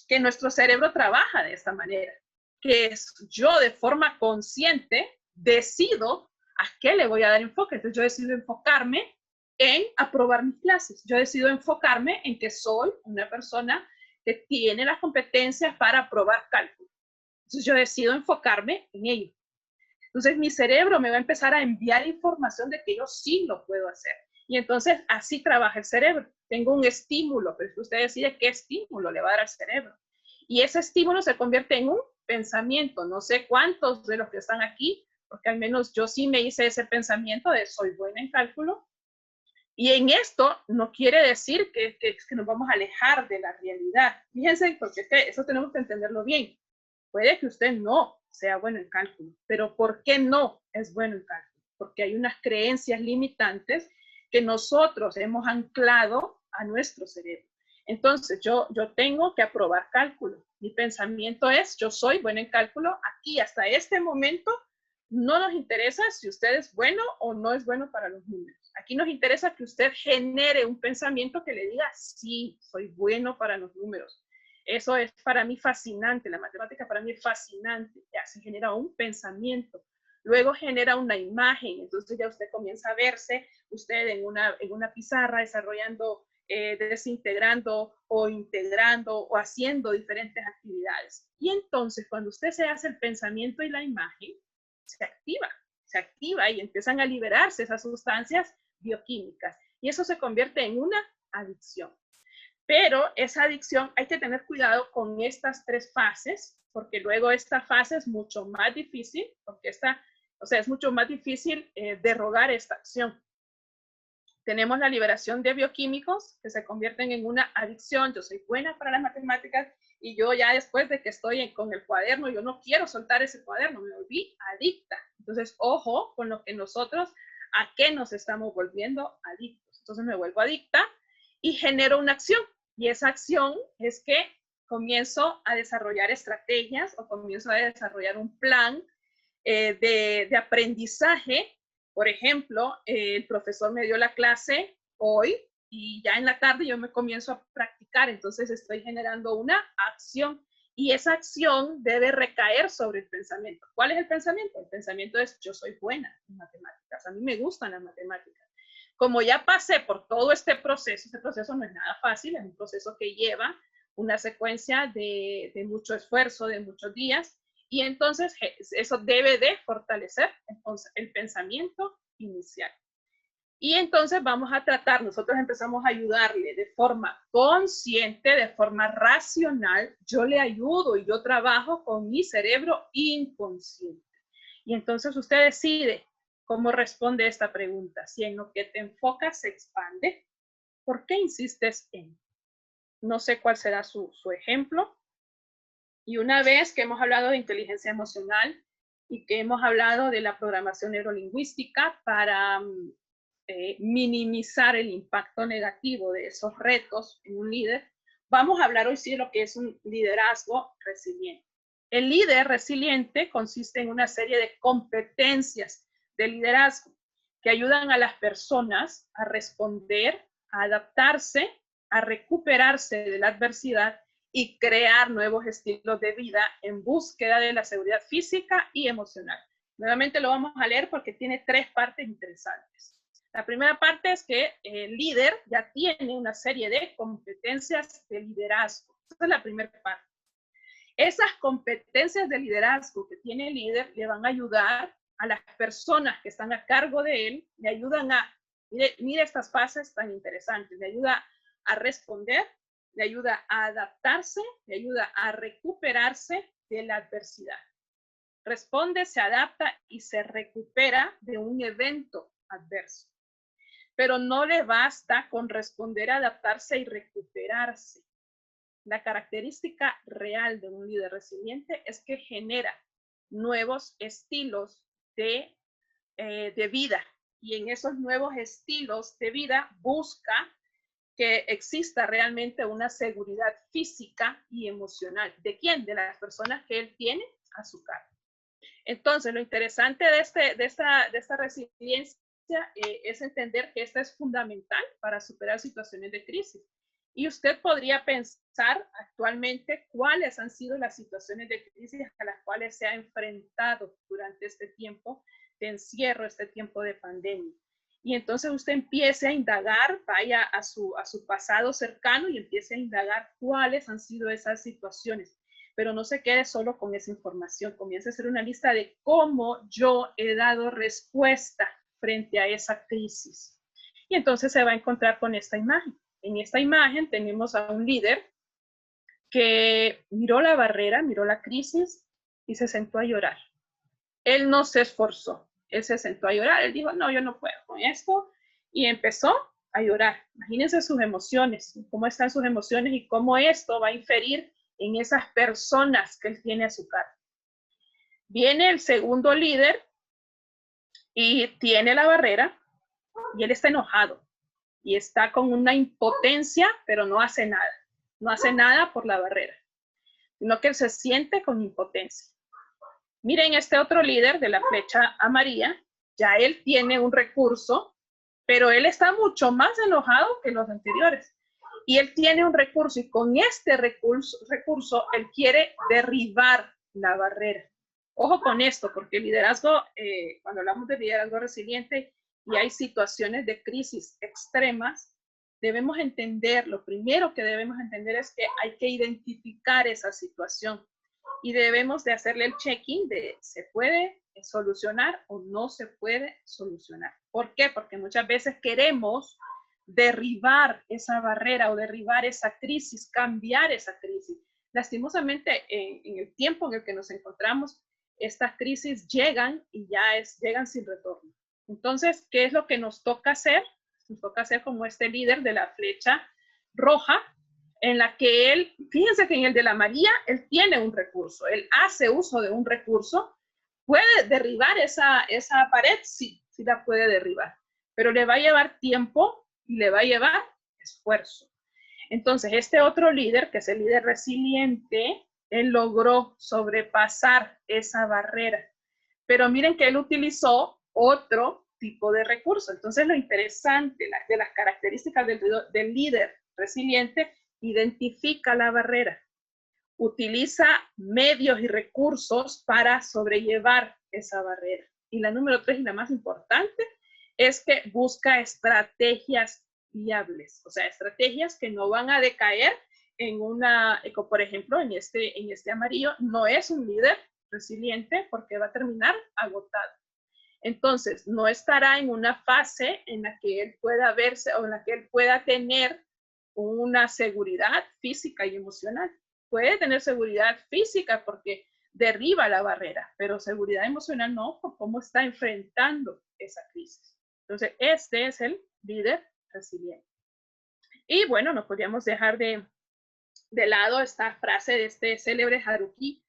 que nuestro cerebro trabaja de esta manera, que es yo de forma consciente decido a qué le voy a dar enfoque. Entonces yo decido enfocarme en aprobar mis clases. Yo decido enfocarme en que soy una persona que tiene las competencias para aprobar cálculo. Entonces yo decido enfocarme en ello. Entonces mi cerebro me va a empezar a enviar información de que yo sí lo puedo hacer. Y entonces así trabaja el cerebro. Tengo un estímulo, pero usted decide qué estímulo le va a dar al cerebro. Y ese estímulo se convierte en un pensamiento. No sé cuántos de los que están aquí, porque al menos yo sí me hice ese pensamiento de soy buena en cálculo. Y en esto no quiere decir que nos vamos a alejar de la realidad. Fíjense, porque es que eso tenemos que entenderlo bien. Puede que usted no sea bueno en cálculo, pero ¿por qué no es bueno en cálculo? Porque hay unas creencias limitantes que nosotros hemos anclado a nuestro cerebro. Entonces, yo tengo que aprobar cálculo. Mi pensamiento es, yo soy bueno en cálculo. Aquí, hasta este momento, no nos interesa si usted es bueno o no es bueno para los números. Aquí nos interesa que usted genere un pensamiento que le diga, sí, soy bueno para los números. Eso es para mí fascinante, la matemática para mí es fascinante, ya se genera un pensamiento, luego genera una imagen, entonces ya usted comienza a verse, usted en una pizarra desarrollando, desintegrando o integrando o haciendo diferentes actividades. Y entonces cuando usted se hace el pensamiento y la imagen, se activa y empiezan a liberarse esas sustancias bioquímicas y eso se convierte en una adicción. Pero esa adicción hay que tener cuidado con estas tres fases, porque luego esta fase es mucho más difícil, porque es mucho más difícil derrogar esta acción. Tenemos la liberación de bioquímicos que se convierten en una adicción. Yo soy buena para las matemáticas y yo ya después de que estoy con el cuaderno, yo no quiero soltar ese cuaderno, me volví adicta. Entonces, ojo con lo que nosotros, a qué nos estamos volviendo adictos. Entonces me vuelvo adicta y genero una acción. Y esa acción es que comienzo a desarrollar estrategias o comienzo a desarrollar un plan de aprendizaje. Por ejemplo, el profesor me dio la clase hoy y ya en la tarde yo me comienzo a practicar, entonces estoy generando una acción y esa acción debe recaer sobre el pensamiento. ¿Cuál es el pensamiento? El pensamiento es yo soy buena en matemáticas, a mí me gustan las matemáticas. Como ya pasé por todo este proceso no es nada fácil, es un proceso que lleva una secuencia de mucho esfuerzo, de muchos días, y entonces eso debe de fortalecer entonces, el pensamiento inicial. Y entonces vamos a tratar, nosotros empezamos a ayudarle de forma consciente, de forma racional. Yo le ayudo y yo trabajo con mi cerebro inconsciente. Y entonces usted decide cómo responde esta pregunta. Si en lo que te enfocas se expande, ¿por qué insistes en? No sé cuál será su ejemplo. Y una vez que hemos hablado de inteligencia emocional y que hemos hablado de la programación neurolingüística para minimizar el impacto negativo de esos retos en un líder, vamos a hablar hoy sí de lo que es un liderazgo resiliente. El líder resiliente consiste en una serie de competencias de liderazgo que ayudan a las personas a responder, a adaptarse, a recuperarse de la adversidad y crear nuevos estilos de vida en búsqueda de la seguridad física y emocional. Nuevamente lo vamos a leer porque tiene tres partes interesantes. La primera parte es que el líder ya tiene una serie de competencias de liderazgo. Esa es la primera parte. Esas competencias de liderazgo que tiene el líder le van a ayudar a las personas que están a cargo de él, le ayudan a, mire estas fases tan interesantes, le ayuda a responder, le ayuda a adaptarse, le ayuda a recuperarse de la adversidad. Responde, se adapta y se recupera de un evento adverso. Pero no le basta con responder, adaptarse y recuperarse. La característica real de un líder resiliente es que genera nuevos estilos de vida y en esos nuevos estilos de vida busca que exista realmente una seguridad física y emocional. ¿De quién? De las personas que él tiene a su cargo. Entonces, lo interesante de esta resiliencia es entender que esta es fundamental para superar situaciones de crisis. Y usted podría pensar actualmente cuáles han sido las situaciones de crisis a las cuales se ha enfrentado durante este tiempo de encierro, este tiempo de pandemia. Y entonces usted empiece a indagar, vaya a su pasado cercano y empiece a indagar cuáles han sido esas situaciones. pero no se quede solo con esa información. Comience a hacer una lista de cómo yo he dado respuesta frente a esa crisis. Y entonces se va a encontrar con esta imagen. En esta imagen tenemos a un líder que miró la barrera, miró la crisis y se sentó a llorar. Él no se esforzó, él se sentó a llorar, él dijo, no, yo no puedo con esto, y empezó a llorar. Imagínense sus emociones, cómo están sus emociones y cómo esto va a inferir en esas personas que él tiene a su cargo. Viene el segundo líder y tiene la barrera y él está enojado y está con una impotencia, pero no hace nada. No hace nada por la barrera, sino que él se siente con impotencia. Miren, este otro líder de la flecha amarilla, ya él tiene un recurso, pero él está mucho más enojado que los anteriores. Y él tiene un recurso y con este recurso él quiere derribar la barrera. Ojo con esto, porque el liderazgo, cuando hablamos de liderazgo resiliente y hay situaciones de crisis extremas, debemos entender, lo primero que debemos entender es que hay que identificar esa situación y debemos de hacerle el check-in de se puede solucionar o no se puede solucionar. ¿Por qué? Porque muchas veces queremos derribar esa barrera o derribar esa crisis, cambiar esa crisis. Lastimosamente, en el tiempo en el que nos encontramos, estas crisis llegan y ya llegan sin retorno. Entonces, ¿qué es lo que nos toca hacer? Nos toca hacer como este líder de la flecha roja, en la que él, fíjense que en el de la María, él tiene un recurso, él hace uso de un recurso, puede derribar esa pared, sí la puede derribar, pero le va a llevar tiempo y le va a llevar esfuerzo. Entonces, este otro líder, que es el líder resiliente, él logró sobrepasar esa barrera, pero miren que él utilizó otro tipo de recurso. Entonces, lo interesante de las características del líder resiliente, identifica la barrera, utiliza medios y recursos para sobrellevar esa barrera. Y la número 3 y la más importante es que busca estrategias viables, o sea, estrategias que no van a decaer en una, por ejemplo, en este amarillo, no es un líder resiliente porque va a terminar agotado. Entonces, no estará en una fase en la que él pueda verse o en la que él pueda tener una seguridad física y emocional. Puede tener seguridad física porque derriba la barrera, pero seguridad emocional no, por cómo está enfrentando esa crisis. Entonces, este es el líder resiliente. Y bueno, no podríamos dejar de lado esta frase de este célebre Haruki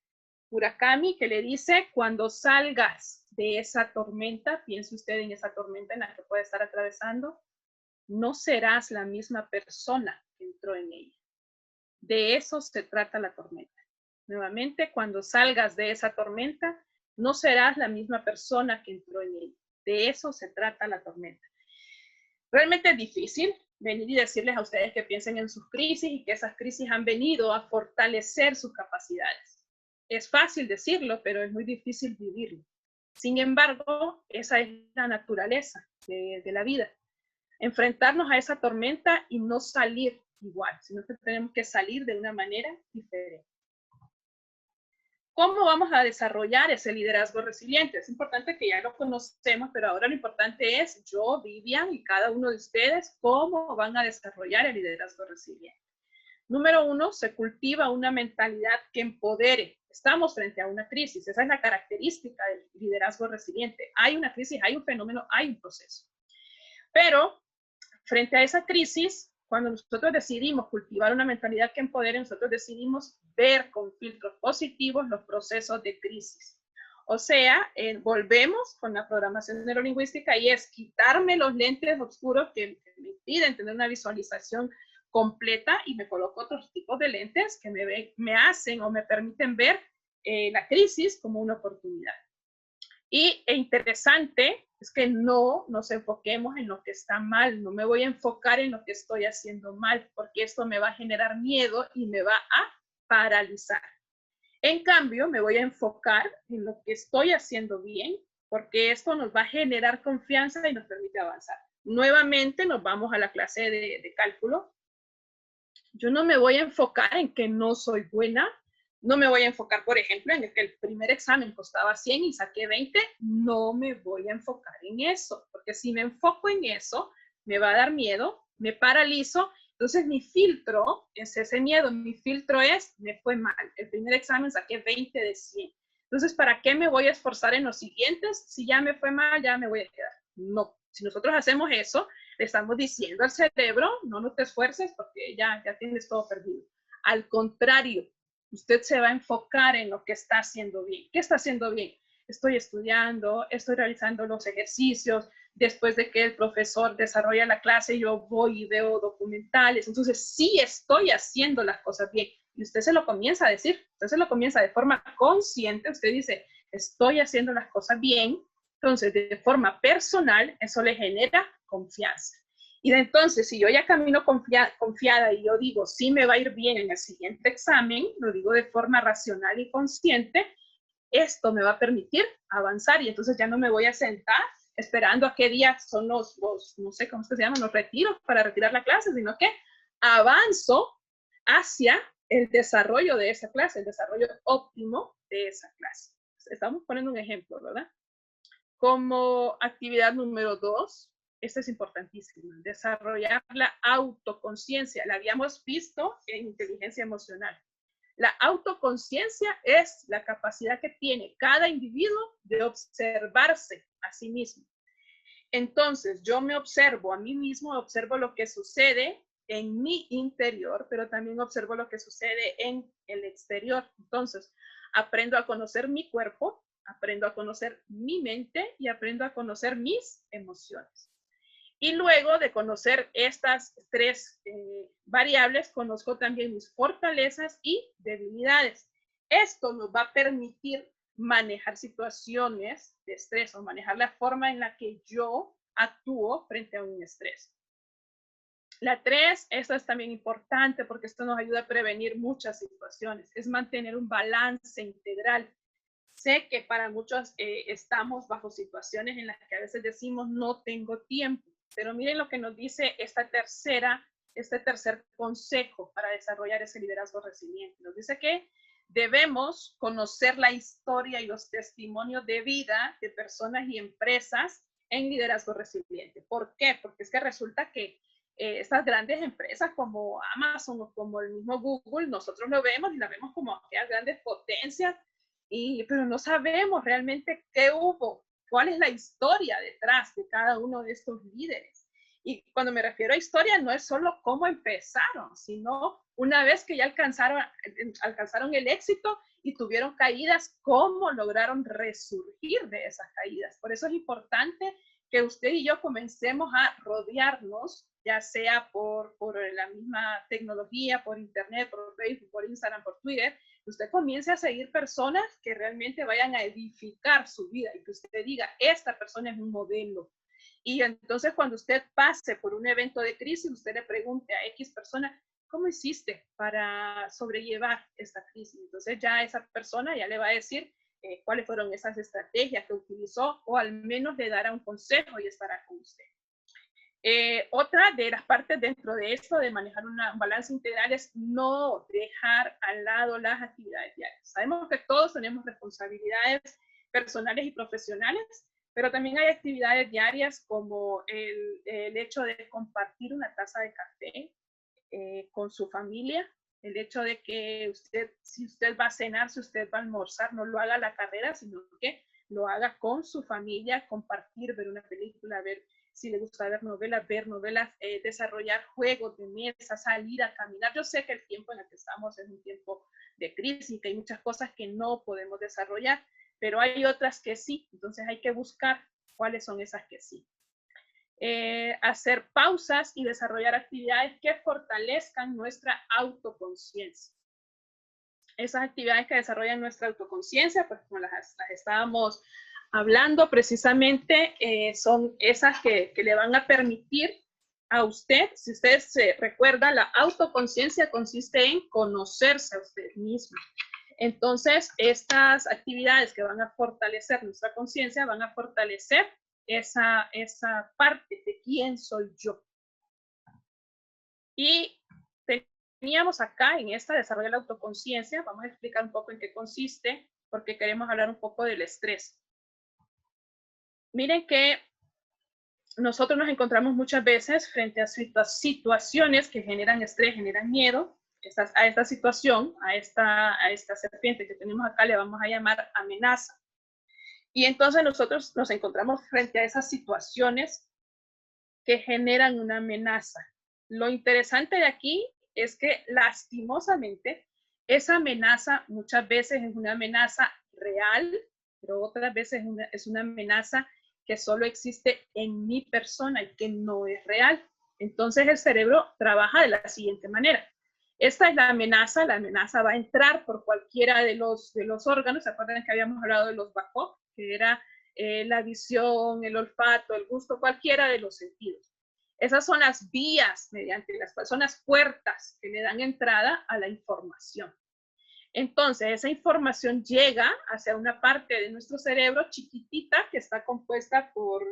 Murakami, que le dice, cuando salgas de esa tormenta, piense usted en esa tormenta en la que puede estar atravesando, no serás la misma persona que entró en ella. De eso se trata la tormenta. Nuevamente, cuando salgas de esa tormenta, no serás la misma persona que entró en ella. De eso se trata la tormenta. Realmente es difícil venir y decirles a ustedes que piensen en sus crisis y que esas crisis han venido a fortalecer sus capacidades. Es fácil decirlo, pero es muy difícil vivirlo. Sin embargo, esa es la naturaleza de la vida. Enfrentarnos a esa tormenta y no salir igual, sino que tenemos que salir de una manera diferente. ¿Cómo vamos a desarrollar ese liderazgo resiliente? Es importante que ya lo conocemos, pero ahora lo importante es yo, Vivian y cada uno de ustedes, cómo van a desarrollar el liderazgo resiliente. Número 1, se cultiva una mentalidad que empodere. Estamos frente a una crisis, esa es la característica del liderazgo resiliente. Hay una crisis, hay un fenómeno, hay un proceso. Pero frente a esa crisis, cuando nosotros decidimos cultivar una mentalidad que empodere, nosotros decidimos ver con filtros positivos los procesos de crisis. O sea, volvemos con la programación neurolingüística y es quitarme los lentes oscuros que me impiden tener una visualización completa y me coloco otros tipos de lentes que me hacen o me permiten ver la crisis como una oportunidad. Y interesante es que no nos enfoquemos en lo que está mal, no me voy a enfocar en lo que estoy haciendo mal, porque esto me va a generar miedo y me va a paralizar. En cambio, me voy a enfocar en lo que estoy haciendo bien, porque esto nos va a generar confianza y nos permite avanzar. Nuevamente nos vamos a la clase de cálculo. Yo no me voy a enfocar en que no soy buena, No me voy a enfocar, por ejemplo, en el que el primer examen costaba 100 y saqué 20. No me voy a enfocar en eso, porque si me enfoco en eso, me va a dar miedo, me paralizo. Entonces mi filtro es ese miedo, mi filtro es, me fue mal. El primer examen saqué 20 de 100. Entonces, ¿para qué me voy a esforzar en los siguientes? Si ya me fue mal, ya me voy a quedar. No, si nosotros hacemos eso, le estamos diciendo al cerebro, no te esfuerces porque ya tienes todo perdido. Al contrario, usted se va a enfocar en lo que está haciendo bien. ¿Qué está haciendo bien? Estoy estudiando, estoy realizando los ejercicios, después de que el profesor desarrolla la clase, yo voy y veo documentales, entonces sí estoy haciendo las cosas bien. Y usted se lo comienza a decir, usted se lo comienza de forma consciente, usted dice, estoy haciendo las cosas bien, entonces de forma personal, eso le genera confianza. Y entonces, si yo ya camino confiada y yo digo, sí me va a ir bien en el siguiente examen, lo digo de forma racional y consciente, esto me va a permitir avanzar y entonces ya no me voy a sentar esperando a qué día son los no sé cómo se llaman, los retiros para retirar la clase, sino que avanzo hacia el desarrollo de esa clase, el desarrollo óptimo de esa clase. Estamos poniendo un ejemplo, ¿verdad? Como actividad número 2, esta es importantísima, desarrollar la autoconciencia. La habíamos visto en inteligencia emocional. La autoconciencia es la capacidad que tiene cada individuo de observarse a sí mismo. Entonces, yo me observo a mí mismo, observo lo que sucede en mi interior, pero también observo lo que sucede en el exterior. Entonces, aprendo a conocer mi cuerpo, aprendo a conocer mi mente y aprendo a conocer mis emociones. Y luego de conocer estas tres variables, conozco también mis fortalezas y debilidades. Esto nos va a permitir manejar situaciones de estrés o manejar la forma en la que yo actúo frente a un estrés. La 3, esto es también importante porque esto nos ayuda a prevenir muchas situaciones, es mantener un balance integral. Sé que para muchos estamos bajo situaciones en las que a veces decimos no tengo tiempo, pero miren lo que nos dice este tercer consejo para desarrollar ese liderazgo resiliente. Nos dice que debemos conocer la historia y los testimonios de vida de personas y empresas en liderazgo resiliente. ¿Por qué? Porque es que resulta que estas grandes empresas como Amazon o como el mismo Google, nosotros lo vemos y la vemos como aquellas grandes potencias, pero no sabemos realmente qué hubo, cuál es la historia detrás de cada uno de estos líderes. Y cuando me refiero a historia, no es solo cómo empezaron, sino una vez que ya alcanzaron el éxito y tuvieron caídas, cómo lograron resurgir de esas caídas. Por eso es importante que usted y yo comencemos a rodearnos, ya sea por la misma tecnología, por internet, por Facebook, por Instagram, por Twitter, que usted comience a seguir personas que realmente vayan a edificar su vida y que usted diga, esta persona es un modelo. Y entonces cuando usted pase por un evento de crisis, usted le pregunte a X persona, ¿cómo hiciste para sobrellevar esta crisis? Entonces ya esa persona ya le va a decir cuáles fueron esas estrategias que utilizó o al menos le dará un consejo y estará con usted. Otra de las partes dentro de esto de manejar un balance integral es no dejar al lado las actividades diarias. Sabemos que todos tenemos responsabilidades personales y profesionales, pero también hay actividades diarias como el hecho de compartir una taza de café con su familia, el hecho de que usted, si usted va a cenar, si usted va a almorzar, no lo haga a la carrera, sino que lo haga con su familia, compartir, ver una película, ver si le gusta ver novelas, desarrollar juegos de mesa, salir a caminar. Yo sé que el tiempo en el que estamos es un tiempo de crisis, que hay muchas cosas que no podemos desarrollar, pero hay otras que sí, entonces hay que buscar cuáles son esas que sí. Hacer pausas y desarrollar actividades que fortalezcan nuestra autoconciencia. Esas actividades que desarrollan nuestra autoconciencia, pues como las estábamos hablando precisamente, son esas que le van a permitir a usted, si usted se recuerda, la autoconciencia consiste en conocerse a usted mismo. Entonces, estas actividades que van a fortalecer nuestra conciencia van a fortalecer esa parte de quién soy yo. Y veníamos acá en esta desarrollar la autoconciencia. Vamos a explicar un poco en qué consiste, porque queremos hablar un poco del estrés. Miren que nosotros nos encontramos muchas veces frente a situaciones que generan estrés, generan miedo. A esta situación, a esta serpiente que tenemos acá, le vamos a llamar amenaza. Y entonces nosotros nos encontramos frente a esas situaciones que generan una amenaza. Lo interesante de aquí es que lastimosamente esa amenaza muchas veces es una amenaza real, pero otras veces es una amenaza que solo existe en mi persona y que no es real. Entonces el cerebro trabaja de la siguiente manera. Esta es la amenaza va a entrar por cualquiera de los órganos. ¿Se acuerdan que habíamos hablado de los BACOC? Que era la visión, el olfato, el gusto, cualquiera de los sentidos. Esas son las vías mediante las cuales son las puertas que le dan entrada a la información. Entonces, esa información llega hacia una parte de nuestro cerebro chiquitita que está compuesta por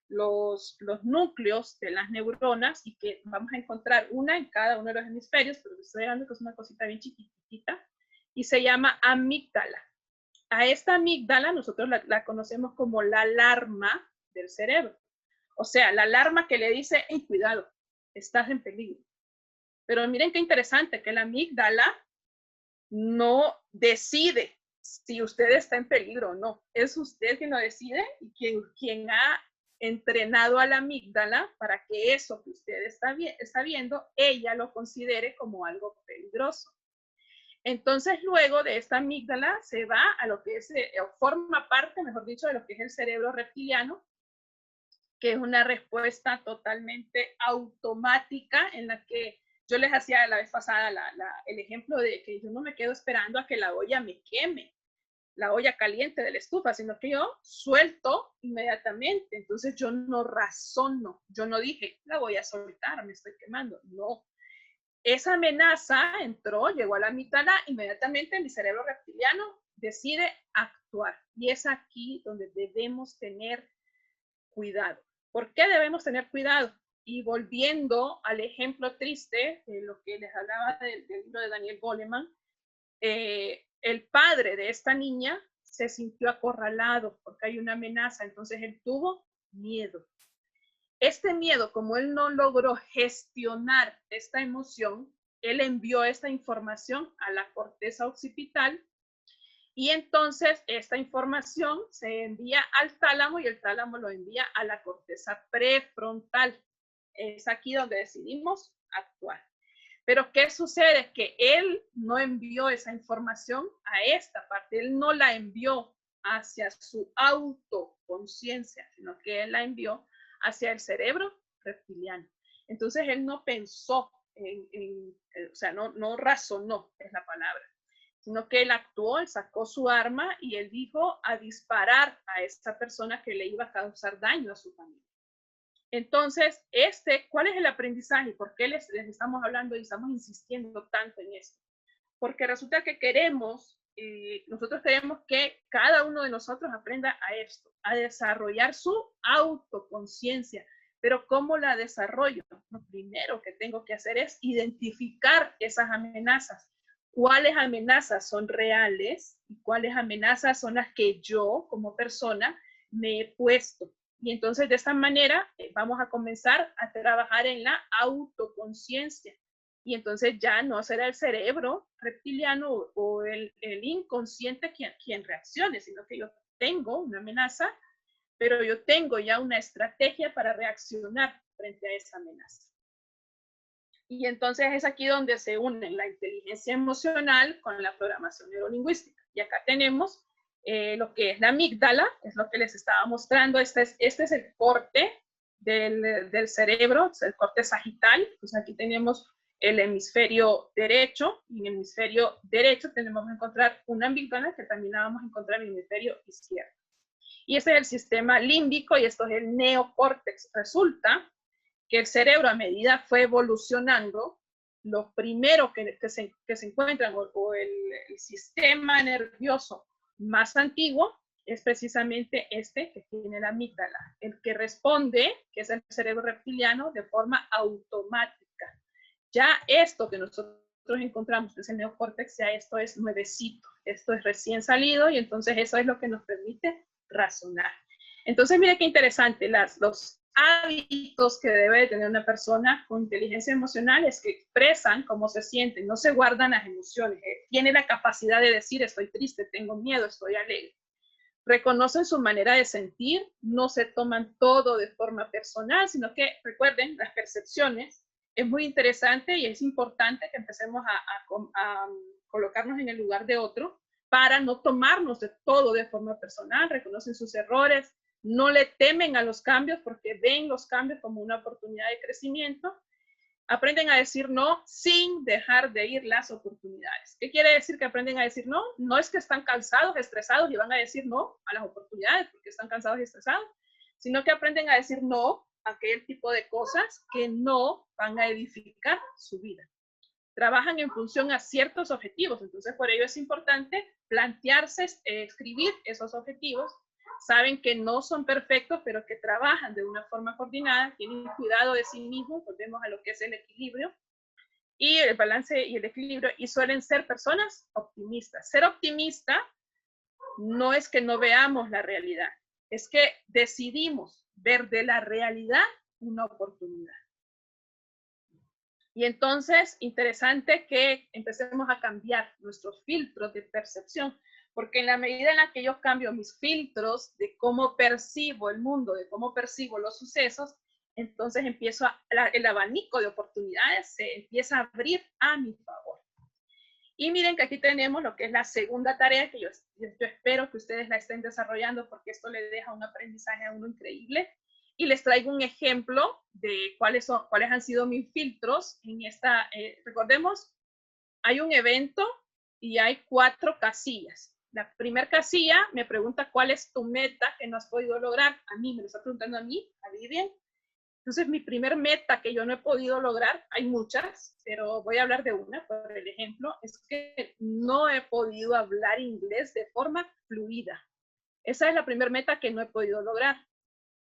los núcleos de las neuronas y que vamos a encontrar una en cada uno de los hemisferios, pero estoy hablando que es una cosita bien chiquitita y se llama amígdala. A esta amígdala nosotros la conocemos como la alarma del cerebro. O sea, la alarma que le dice, hey, cuidado, estás en peligro. Pero miren qué interesante, que la amígdala no decide si usted está en peligro o no. Es usted quien lo decide y quien ha entrenado a la amígdala para que eso que usted está viendo, ella lo considere como algo peligroso. Entonces, luego de esta amígdala se va a lo que es, o forma parte, mejor dicho, de lo que es el cerebro reptiliano, que es una respuesta totalmente automática en la que yo les hacía la vez pasada el ejemplo de que yo no me quedo esperando a que la olla me queme, la olla caliente de la estufa, sino que yo suelto inmediatamente. Entonces yo no razono, yo no dije, la voy a soltar, me estoy quemando. No. Esa amenaza entró, llegó a la amígdala, inmediatamente mi cerebro reptiliano decide actuar. Y es aquí donde debemos tener cuidado. ¿Por qué debemos tener cuidado? Y volviendo al ejemplo triste, de lo que les hablaba del libro de Daniel Goleman, el padre de esta niña se sintió acorralado porque hay una amenaza, entonces él tuvo miedo. Este miedo, como él no logró gestionar esta emoción, él envió esta información a la corteza occipital y entonces esta información se envía al tálamo y el tálamo lo envía a la corteza prefrontal. Es aquí donde decidimos actuar. Pero ¿qué sucede? Que él no envió esa información a esta parte, él no la envió hacia su autoconciencia, sino que él la envió hacia el cerebro reptiliano. Entonces él no pensó, o sea, no razonó, es la palabra, sino que él actuó, él sacó su arma y él dijo a disparar a esta persona que le iba a causar daño a su familia. Entonces, ¿cuál es el aprendizaje? ¿Por qué les estamos hablando y estamos insistiendo tanto en esto? Porque resulta que nosotros queremos que cada uno de nosotros aprenda a esto, a desarrollar su autoconciencia. Pero ¿cómo la desarrollo? Lo primero que tengo que hacer es identificar esas amenazas. ¿Cuáles amenazas son reales y cuáles amenazas son las que yo, como persona, me he puesto? Y entonces de esta manera vamos a comenzar a trabajar en la autoconciencia. Y entonces ya no será el cerebro reptiliano o el inconsciente quien reaccione, sino que yo tengo una amenaza, pero yo tengo ya una estrategia para reaccionar frente a esa amenaza. Y entonces es aquí donde se unen la inteligencia emocional con la programación neurolingüística. Y acá tenemos lo que es la amígdala, es lo que les estaba mostrando. Este es el corte del cerebro, es el corte sagital. Entonces aquí tenemos el hemisferio derecho, y en el hemisferio derecho tenemos que encontrar una amígdala que también la vamos a encontrar en el hemisferio izquierdo. Y este es el sistema límbico y esto es el neocórtex. Resulta que el cerebro a medida fue evolucionando, lo primero que se encuentran o el sistema nervioso más antiguo es precisamente este que tiene la amígdala, el que responde, que es el cerebro reptiliano, de forma automática. Ya esto que nosotros nosotros encontramos, que es el neocórtex, ya esto es nuevecito, esto es recién salido y entonces eso es lo que nos permite razonar. Entonces, mire qué interesante, los hábitos que debe tener una persona con inteligencia emocional es que expresan cómo se sienten, no se guardan las emociones, tiene la capacidad de decir estoy triste, tengo miedo, estoy alegre. Reconocen su manera de sentir, no se toman todo de forma personal, sino que recuerden las percepciones. Es muy interesante y es importante que empecemos a colocarnos en el lugar de otro para no tomarnos de todo de forma personal, reconocen sus errores, no le temen a los cambios porque ven los cambios como una oportunidad de crecimiento. Aprenden a decir no sin dejar de ir las oportunidades. ¿Qué quiere decir que aprenden a decir no? No es que están cansados, estresados y van a decir no a las oportunidades porque están cansados y estresados, sino que aprenden a decir no a aquel tipo de cosas que no van a edificar su vida. Trabajan en función a ciertos objetivos, entonces por ello es importante plantearse, escribir esos objetivos. Saben que no son perfectos, pero que trabajan de una forma coordinada, tienen cuidado de sí mismos, volvemos a lo que es el equilibrio, y el balance y el equilibrio, y suelen ser personas optimistas. Ser optimista no es que no veamos la realidad, es que decidimos ver de la realidad una oportunidad. Y entonces, interesante que empecemos a cambiar nuestros filtros de percepción, porque en la medida en la que yo cambio mis filtros de cómo percibo el mundo, de cómo percibo los sucesos, entonces el abanico de oportunidades se empieza a abrir a mi favor. Y miren que aquí tenemos lo que es la segunda tarea que yo espero que ustedes la estén desarrollando porque esto les deja un aprendizaje a uno increíble. Y les traigo un ejemplo de cuáles han sido mis filtros en esta, recordemos, hay un evento y hay 4 casillas. La primera casilla me pregunta cuál es tu meta que no has podido lograr. A mí, me lo está preguntando a mí, a Vivian. Entonces, mi primer meta que yo no he podido lograr, hay muchas, pero voy a hablar de una, por el ejemplo, es que no he podido hablar inglés de forma fluida. Esa es la primera meta que no he podido lograr.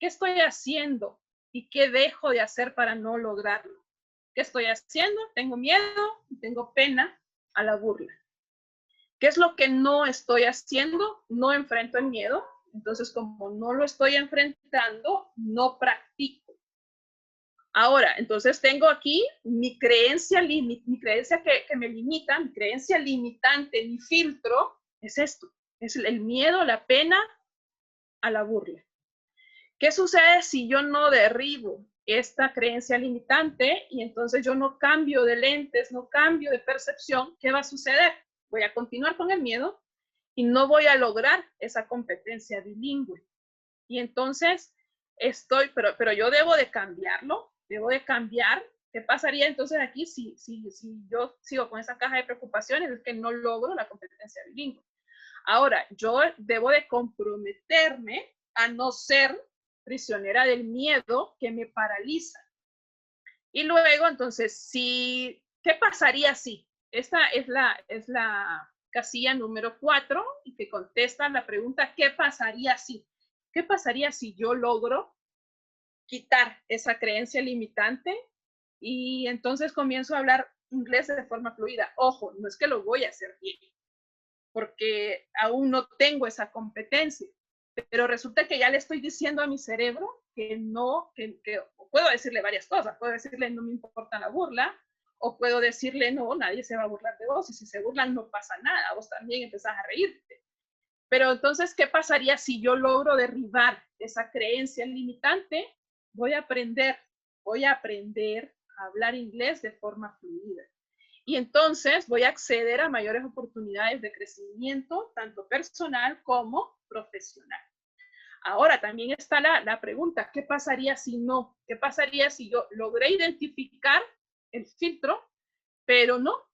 ¿Qué estoy haciendo y qué dejo de hacer para no lograrlo? ¿Qué estoy haciendo? Tengo miedo, tengo pena a la burla. ¿Qué es lo que no estoy haciendo? No enfrento el miedo. Entonces, como no lo estoy enfrentando, no practico. Ahora, entonces tengo aquí mi creencia que me limita, mi creencia limitante, mi filtro, es esto. Es el miedo, la pena a la burla. ¿Qué sucede si yo no derribo esta creencia limitante y entonces yo no cambio de lentes, no cambio de percepción? ¿Qué va a suceder? Voy a continuar con el miedo y no voy a lograr esa competencia bilingüe. Y entonces pero yo debo de cambiarlo, debo de cambiar. ¿Qué pasaría entonces aquí si yo sigo con esa caja de preocupaciones? Es que no logro la competencia bilingüe. Ahora, yo debo de comprometerme a no ser prisionera del miedo que me paraliza. Y luego, entonces, ¿qué pasaría si? Esta es la casilla número 4 y que contesta la pregunta, ¿qué pasaría si? ¿Qué pasaría si yo logro quitar esa creencia limitante y entonces comienzo a hablar inglés de forma fluida? Ojo, no es que lo voy a hacer bien, porque aún no tengo esa competencia, pero resulta que ya le estoy diciendo a mi cerebro que no, que puedo decirle varias cosas, puedo decirle no me importa la burla, o puedo decirle no, nadie se va a burlar de vos, y si se burlan no pasa nada, vos también empezás a reírte. Pero entonces, ¿qué pasaría si yo logro derribar esa creencia limitante? Voy a aprender a hablar inglés de forma fluida. Y entonces voy a acceder a mayores oportunidades de crecimiento, tanto personal como profesional. Ahora también está la pregunta, ¿qué pasaría si no? ¿Qué pasaría si yo logré identificar el filtro, pero no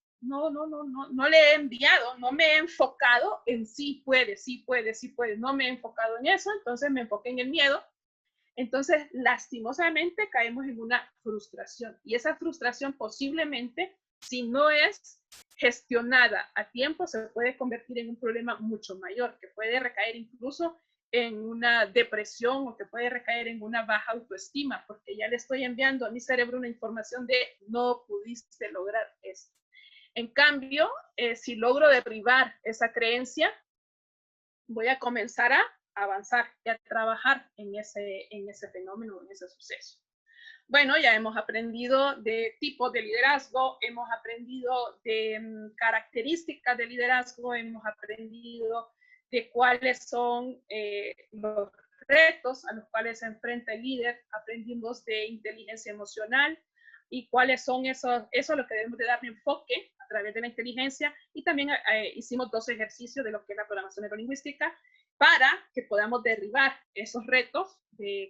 le he enviado, no me he enfocado en sí puede, no me he enfocado en eso, entonces me enfoqué en el miedo. Entonces, lastimosamente caemos en una frustración y esa frustración posiblemente, si no es gestionada a tiempo, se puede convertir en un problema mucho mayor, que puede recaer incluso en una depresión o que puede recaer en una baja autoestima, porque ya le estoy enviando a mi cerebro una información de no pudiste lograr esto. En cambio, si logro derribar esa creencia, voy a comenzar a avanzar y a trabajar en ese fenómeno, en ese suceso. Bueno, ya hemos aprendido de tipos de liderazgo, hemos aprendido de características de liderazgo, hemos aprendido de cuáles son los retos a los cuales se enfrenta el líder, aprendimos de inteligencia emocional y cuáles son eso es lo que debemos de darle enfoque a través de la inteligencia, y también hicimos 2 ejercicios de lo que es la programación neurolingüística para que podamos derribar esos retos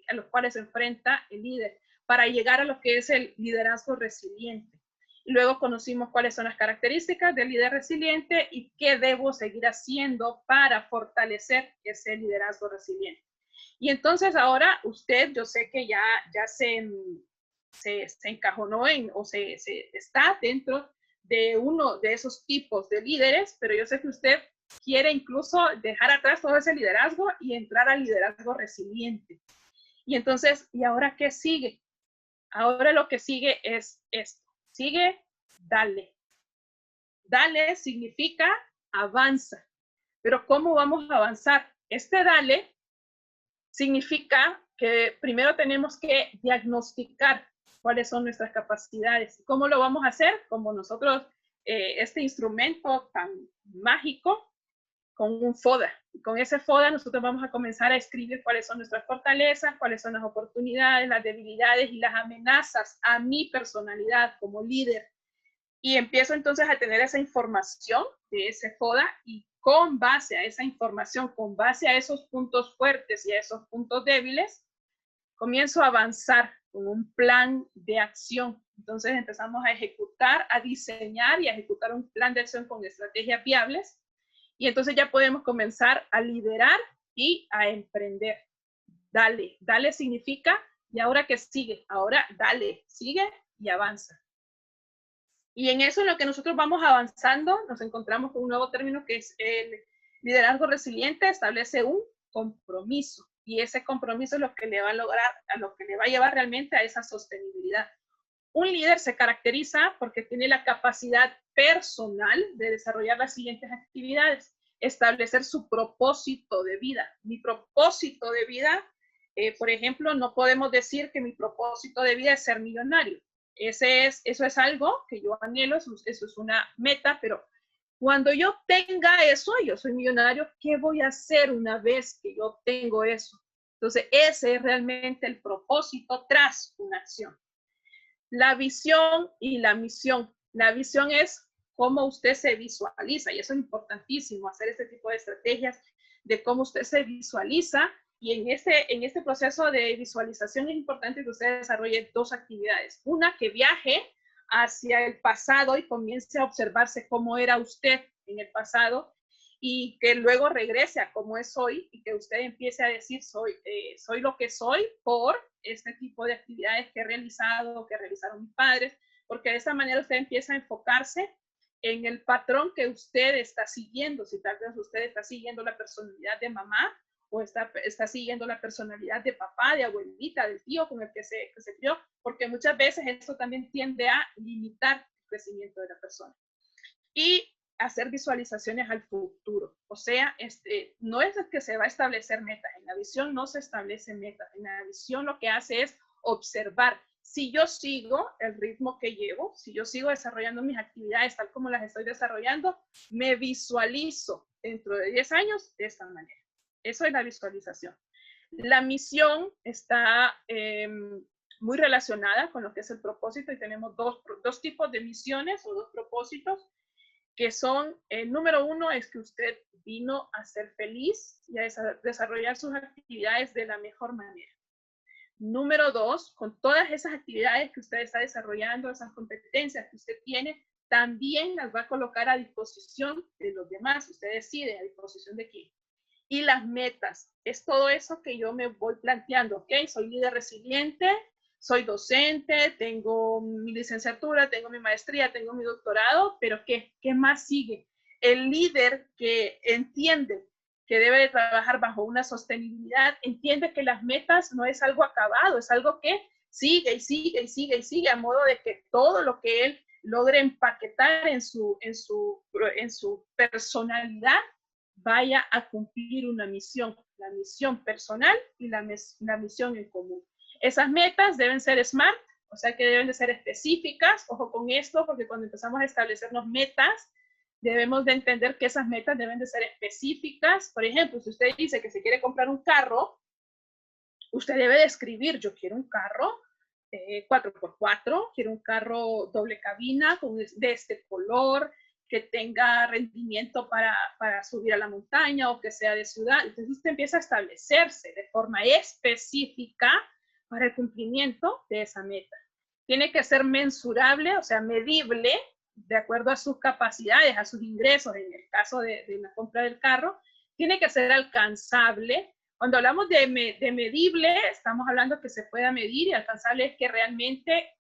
a los cuales se enfrenta el líder, para llegar a lo que es el liderazgo resiliente. Y luego conocimos cuáles son las características del líder resiliente y qué debo seguir haciendo para fortalecer ese liderazgo resiliente. Y entonces ahora usted, yo sé que ya se encajonó o se está dentro de uno de esos tipos de líderes, pero yo sé que usted quiere incluso dejar atrás todo ese liderazgo y entrar al liderazgo resiliente. Y entonces, ¿y ahora qué sigue? Ahora lo que sigue es esto. Sigue, dale. Dale significa avanza. Pero ¿cómo vamos a avanzar? Este dale significa que primero tenemos que diagnosticar cuáles son nuestras capacidades. ¿Cómo lo vamos a hacer? Como nosotros, este instrumento tan mágico, con un FODA. Y con ese FODA nosotros vamos a comenzar a escribir cuáles son nuestras fortalezas, cuáles son las oportunidades, las debilidades y las amenazas a mi personalidad como líder. Y empiezo entonces a tener esa información de ese FODA, y con base a esa información, con base a esos puntos fuertes y a esos puntos débiles, comienzo a avanzar con un plan de acción. Entonces empezamos a ejecutar, a diseñar y a ejecutar un plan de acción con estrategias viables. Y entonces ya podemos comenzar a liderar y a emprender. Dale, dale significa, ¿y ahora qué sigue? Ahora dale, sigue y avanza. Y en eso en lo que nosotros vamos avanzando, nos encontramos con un nuevo término que es el liderazgo resiliente. Establece un compromiso, y ese compromiso es lo que le va a lograr, a lo que le va a llevar realmente a esa sostenibilidad. Un líder se caracteriza porque tiene la capacidad personal de desarrollar las siguientes actividades: establecer su propósito de vida. Mi propósito de vida, por ejemplo, no podemos decir que mi propósito de vida es ser millonario. Eso es algo que yo anhelo, eso es una meta, pero cuando yo tenga eso, yo soy millonario, ¿qué voy a hacer una vez que yo tengo eso? Entonces, ese es realmente el propósito tras una acción. La visión y la misión. La visión es cómo usted se visualiza, y eso es importantísimo, hacer este tipo de estrategias de cómo usted se visualiza. Y en este proceso de visualización es importante que usted desarrolle 2 actividades. Una, que viaje hacia el pasado y comience a observarse cómo era usted en el pasado, y que luego regrese a cómo es hoy, y que usted empiece a decir, soy lo que soy por este tipo de actividades que he realizado, que realizaron mis padres, porque de esa manera usted empieza a enfocarse en el patrón que usted está siguiendo. Si tal vez usted está siguiendo la personalidad de mamá, o está siguiendo la personalidad de papá, de abuelita, del tío con el que se crió, porque muchas veces esto también tiende a limitar el crecimiento de la persona. Y hacer visualizaciones al futuro. O sea, no es que se va a establecer metas. En la visión no se establecen metas. En la visión lo que hace es observar. Si yo sigo el ritmo que llevo, si yo sigo desarrollando mis actividades tal como las estoy desarrollando, me visualizo dentro de 10 años de esta manera. Eso es la visualización. La misión está muy relacionada con lo que es el propósito, y tenemos dos tipos de misiones o 2 propósitos, que son, el número 1 es que usted vino a ser feliz y a desarrollar sus actividades de la mejor manera. Número 2, con todas esas actividades que usted está desarrollando, esas competencias que usted tiene, también las va a colocar a disposición de los demás. Usted decide a disposición de quién. Y las metas, es todo eso que yo me voy planteando. ¿Ok? Soy líder resiliente, soy docente, tengo mi licenciatura, tengo mi maestría, tengo mi doctorado, pero ¿qué más sigue? El líder que entiende que debe de trabajar bajo una sostenibilidad, entiende que las metas no es algo acabado, es algo que sigue y sigue y sigue y sigue, a modo de que todo lo que él logre empaquetar en su personalidad, vaya a cumplir una misión, la misión personal y la misión en común. Esas metas deben ser SMART, o sea que deben de ser específicas. Ojo con esto, porque cuando empezamos a establecernos metas, debemos de entender que esas metas deben de ser específicas. Por ejemplo, si usted dice que se quiere comprar un carro, usted debe de escribir, yo quiero un carro 4x4, quiero un carro doble cabina de este color, que tenga rendimiento para subir a la montaña o que sea de ciudad. Entonces usted empieza a establecerse de forma específica para el cumplimiento de esa meta. Tiene que ser mensurable, o sea, medible, de acuerdo a sus capacidades, a sus ingresos, en el caso de la compra del carro. Tiene que ser alcanzable. Cuando hablamos de medible, estamos hablando que se pueda medir, y alcanzable es que realmente,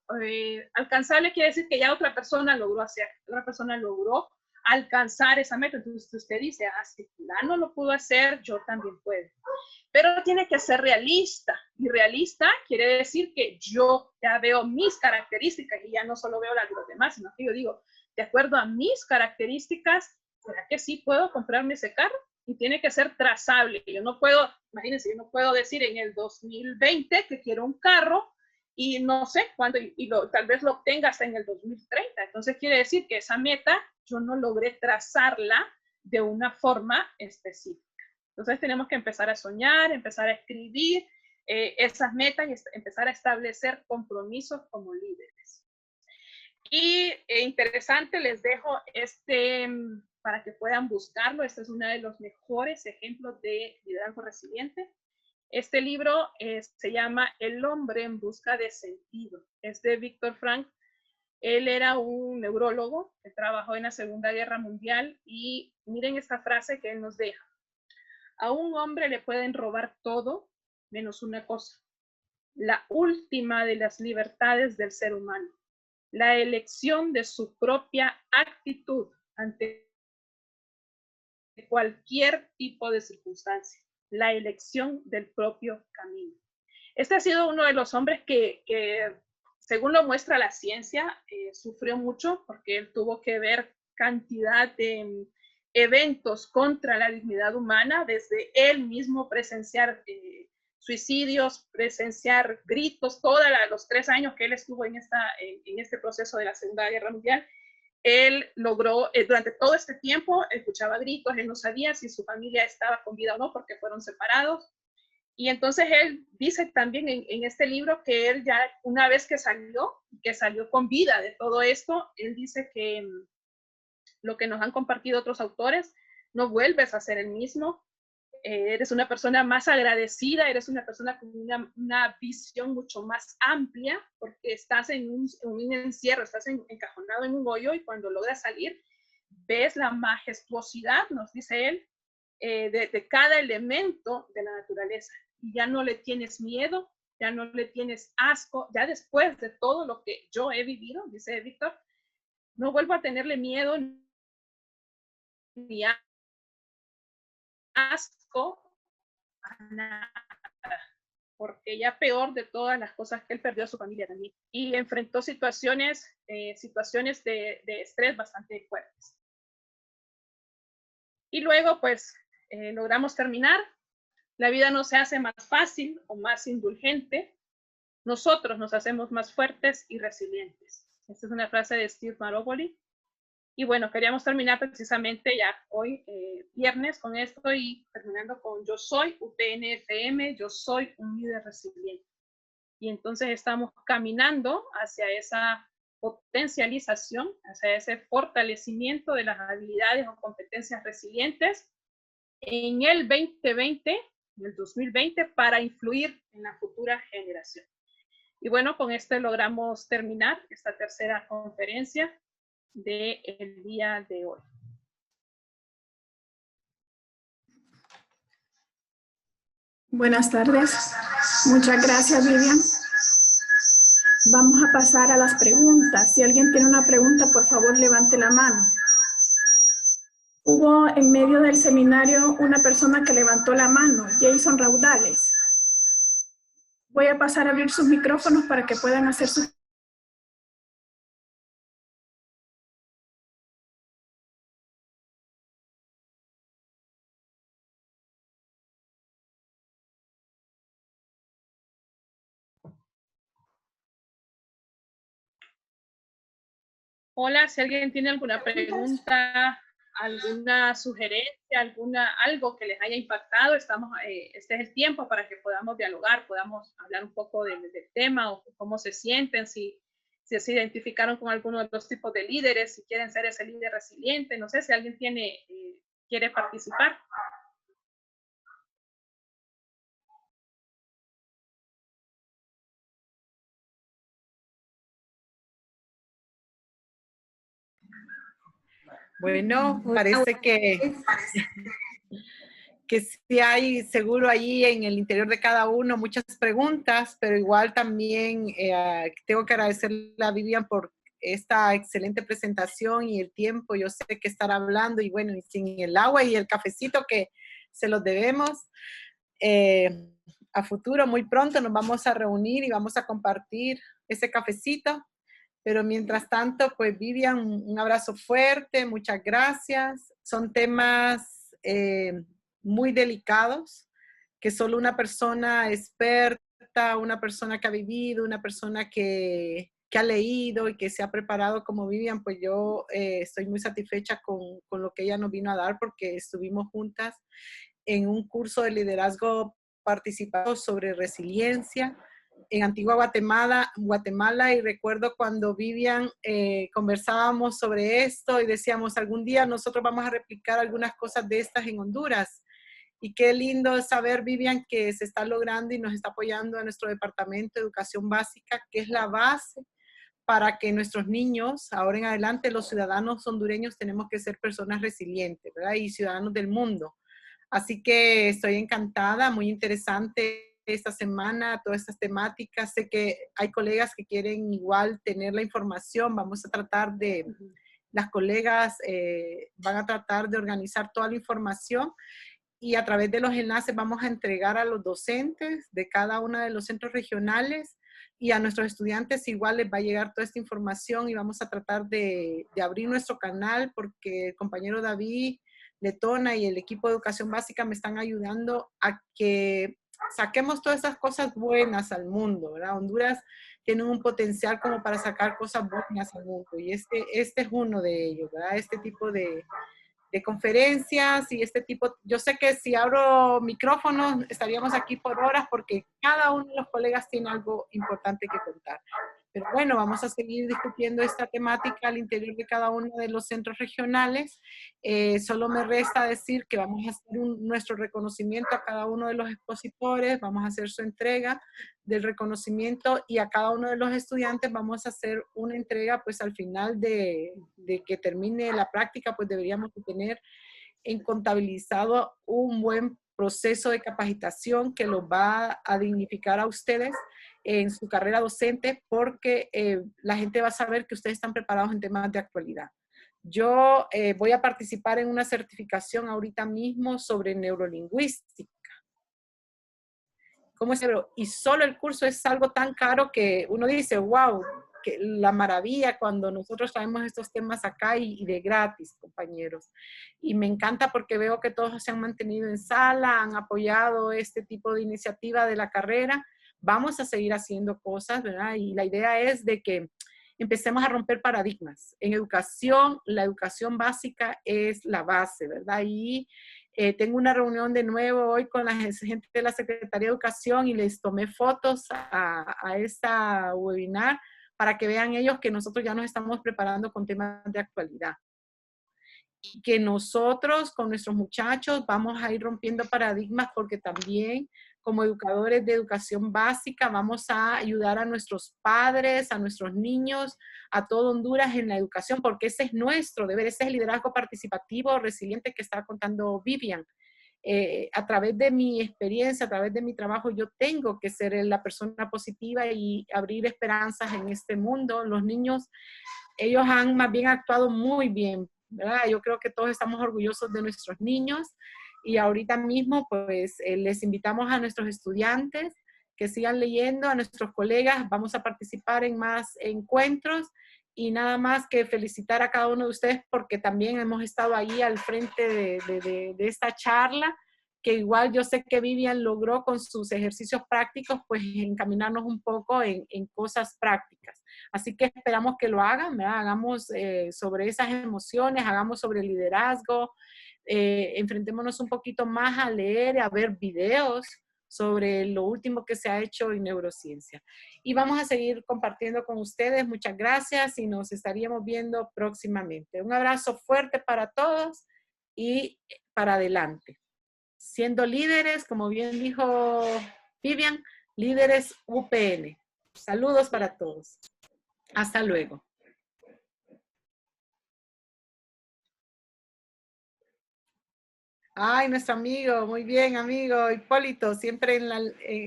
alcanzable quiere decir que ya otra persona logró hacer, otra persona logró alcanzar esa meta. Entonces usted dice, si fulano lo pudo hacer, yo también puedo. Pero tiene que ser realista, y realista quiere decir que yo ya veo mis características y ya no solo veo las de los demás, sino que yo digo, de acuerdo a mis características, ¿será que sí puedo comprarme ese carro? Y tiene que ser trazable. Yo no puedo, imagínense, yo no puedo decir en el 2020 que quiero un carro y no sé cuándo, tal vez lo obtenga hasta en el 2030. Entonces quiere decir que esa meta yo no logré trazarla de una forma específica. Entonces tenemos que empezar a soñar, empezar a escribir esas metas y empezar a establecer compromisos como líderes. Y interesante, les dejo para que puedan buscarlo. Este es uno de los mejores ejemplos de liderazgo resiliente. Este libro se llama El hombre en busca de sentido. Es de Viktor Frankl. Él era un neurólogo que trabajó en la Segunda Guerra Mundial, y miren esta frase que él nos deja. A un hombre le pueden robar todo menos una cosa, la última de las libertades del ser humano, la elección de su propia actitud ante cualquier tipo de circunstancia, la elección del propio camino. Este ha sido uno de los hombres que según lo muestra la ciencia, sufrió mucho porque él tuvo que ver cantidad de eventos contra la dignidad humana, desde él mismo presenciar suicidios, presenciar gritos, todos los 3 años que él estuvo en este proceso de la Segunda Guerra Mundial. Él logró, durante todo este tiempo, escuchaba gritos, él no sabía si su familia estaba con vida o no porque fueron separados. Y entonces él dice también en este libro que él ya una vez que salió con vida de todo esto, él dice que lo que nos han compartido otros autores, no vuelves a ser el mismo, eres una persona más agradecida, eres una persona con una visión mucho más amplia, porque estás en un encierro, estás encajonado en un hoyo, y cuando logras salir, ves la majestuosidad, nos dice él, de cada elemento de la naturaleza. Y ya no le tienes miedo, ya no le tienes asco, ya después de todo lo que yo he vivido, dice Víctor, no vuelvo a tenerle miedo ni asco a nada, porque ya peor de todas las cosas que él perdió a su familia también, y enfrentó situaciones de estrés bastante fuertes. Y luego pues logramos terminar. La vida no se hace más fácil o más indulgente, nosotros nos hacemos más fuertes y resilientes. Esta es una frase de Steve Maraboli. Y bueno, queríamos terminar precisamente ya hoy, viernes, con esto, y terminando con yo soy UTN-FM, yo soy un líder resiliente. Y entonces estamos caminando hacia esa potencialización, hacia ese fortalecimiento de las habilidades o competencias resilientes en el 2020, en el 2020, para influir en la futura generación. Y bueno, con esto logramos terminar esta tercera conferencia del día de hoy. Buenas tardes. Muchas gracias, Vivian. Vamos a pasar a las preguntas. Si alguien tiene una pregunta, por favor, levante la mano. Hubo en medio del seminario una persona que levantó la mano, Jason Raudales. Voy a pasar a abrir sus micrófonos para que puedan hacer sus Hola, si alguien tiene alguna pregunta, alguna sugerencia, algo que les haya impactado, este es el tiempo para que podamos dialogar, podamos hablar un poco del tema o cómo se sienten, si se identificaron con alguno de los tipos de líderes, si quieren ser ese líder resiliente, no sé si alguien quiere participar. Bueno, parece que sí hay seguro allí en el interior de cada uno muchas preguntas, pero igual también tengo que agradecerle a Vivian por esta excelente presentación y el tiempo. Yo sé que estar hablando y bueno, y sin el agua y el cafecito que se los debemos. A futuro, muy pronto nos vamos a reunir y vamos a compartir ese cafecito. Pero mientras tanto, pues Vivian, un abrazo fuerte, muchas gracias. Son temas muy delicados que solo una persona experta, una persona que ha vivido, una persona que ha leído y que se ha preparado como Vivian, pues yo estoy muy satisfecha con lo que ella nos vino a dar porque estuvimos juntas en un curso de liderazgo participado sobre resiliencia en Antigua Guatemala, y recuerdo cuando Vivian conversábamos sobre esto y decíamos, algún día nosotros vamos a replicar algunas cosas de estas en Honduras. Y qué lindo saber, Vivian, que se está logrando y nos está apoyando a nuestro Departamento de Educación Básica, que es la base para que nuestros niños, ahora en adelante, los ciudadanos hondureños, tenemos que ser personas resilientes, ¿verdad? Y ciudadanos del mundo. Así que estoy encantada, muy interesante esta semana, todas estas temáticas. Sé que hay colegas que quieren igual tener la información. Vamos a tratar de, las colegas van a tratar de organizar toda la información y a través de los enlaces vamos a entregar a los docentes de cada uno de los centros regionales y a nuestros estudiantes igual les va a llegar toda esta información y vamos a tratar de abrir nuestro canal porque el compañero David Letona y el equipo de educación básica me están ayudando a que saquemos todas esas cosas buenas al mundo, ¿verdad? Honduras tiene un potencial como para sacar cosas buenas al mundo y este es uno de ellos, ¿verdad? Este tipo de conferencias y este tipo. Yo sé que si abro micrófonos estaríamos aquí por horas porque cada uno de los colegas tiene algo importante que contar. Pero bueno, vamos a seguir discutiendo esta temática al interior de cada uno de los centros regionales. Solo me resta decir que vamos a hacer nuestro reconocimiento a cada uno de los expositores, vamos a hacer su entrega del reconocimiento y a cada uno de los estudiantes vamos a hacer una entrega pues al final de que termine la práctica, pues deberíamos tener en contabilizado un buen proceso de capacitación que los va a dignificar a ustedes en su carrera docente porque la gente va a saber que ustedes están preparados en temas de actualidad. Yo voy a participar en una certificación ahorita mismo sobre neurolingüística. ¿Cómo es? Y solo el curso es algo tan caro que uno dice, wow, que la maravilla cuando nosotros traemos estos temas acá y de gratis, compañeros. Y me encanta porque veo que todos se han mantenido en sala, han apoyado este tipo de iniciativa de la carrera. Vamos a seguir haciendo cosas, ¿verdad? Y la idea es de que empecemos a romper paradigmas. En educación, la educación básica es la base, ¿verdad? Y tengo una reunión de nuevo hoy con la gente de la Secretaría de Educación y les tomé fotos a esta webinar para que vean ellos que nosotros ya nos estamos preparando con temas de actualidad. Y que nosotros con nuestros muchachos vamos a ir rompiendo paradigmas porque también como educadores de educación básica vamos a ayudar a nuestros padres, a nuestros niños, a todo Honduras en la educación, porque ese es nuestro deber, ese es el liderazgo participativo resiliente que está contando Vivian. A través de mi experiencia, a través de mi trabajo, yo tengo que ser la persona positiva y abrir esperanzas en este mundo. Los niños, ellos han más bien actuado muy bien, ¿verdad? Yo creo que todos estamos orgullosos de nuestros niños y ahorita mismo pues les invitamos a nuestros estudiantes que sigan leyendo, a nuestros colegas, vamos a participar en más encuentros y nada más que felicitar a cada uno de ustedes porque también hemos estado ahí al frente de esta charla que igual yo sé que Vivian logró con sus ejercicios prácticos, pues encaminarnos un poco en cosas prácticas. Así que esperamos que lo hagan, ¿verdad? Hagamos sobre esas emociones, hagamos sobre el liderazgo, enfrentémonos un poquito más a leer, a ver videos sobre lo último que se ha hecho en neurociencia. Y vamos a seguir compartiendo con ustedes. Muchas gracias y nos estaríamos viendo próximamente. Un abrazo fuerte para todos y para adelante. Siendo líderes, como bien dijo Vivian, líderes UPN. Saludos para todos. Hasta luego. Ay, nuestro amigo, muy bien, amigo Hipólito, siempre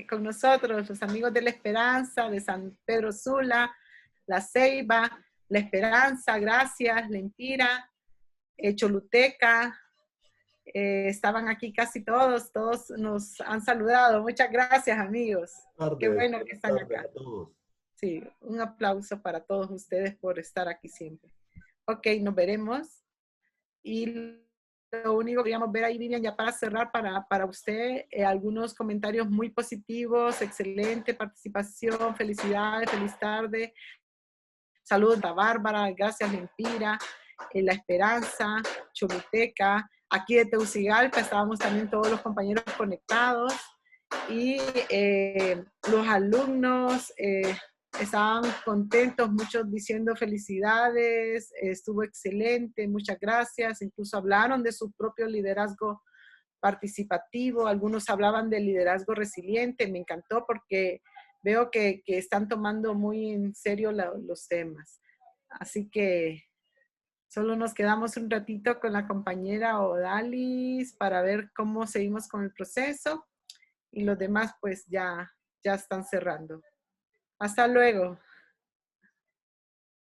con nosotros, los amigos de La Esperanza, de San Pedro Sula, La Ceiba, La Esperanza, gracias, Lempira, Choluteca, estaban aquí casi todos nos han saludado. Muchas gracias, amigos. Qué bueno que están acá. Sí, un aplauso para todos ustedes por estar aquí siempre. Ok, nos veremos. Y lo único que queríamos ver ahí, Vivian, ya para cerrar, para usted, algunos comentarios muy positivos, excelente participación, felicidades, feliz tarde. Saludos a Bárbara, gracias Lempira, La Esperanza, Choluteca, aquí de Tegucigalpa estábamos también todos los compañeros conectados y los alumnos estaban contentos, muchos diciendo felicidades, estuvo excelente, muchas gracias, incluso hablaron de su propio liderazgo participativo, algunos hablaban del liderazgo resiliente, me encantó porque veo que están tomando muy en serio los temas. Así que solo nos quedamos un ratito con la compañera Odalis para ver cómo seguimos con el proceso y los demás pues ya están cerrando. Hasta luego.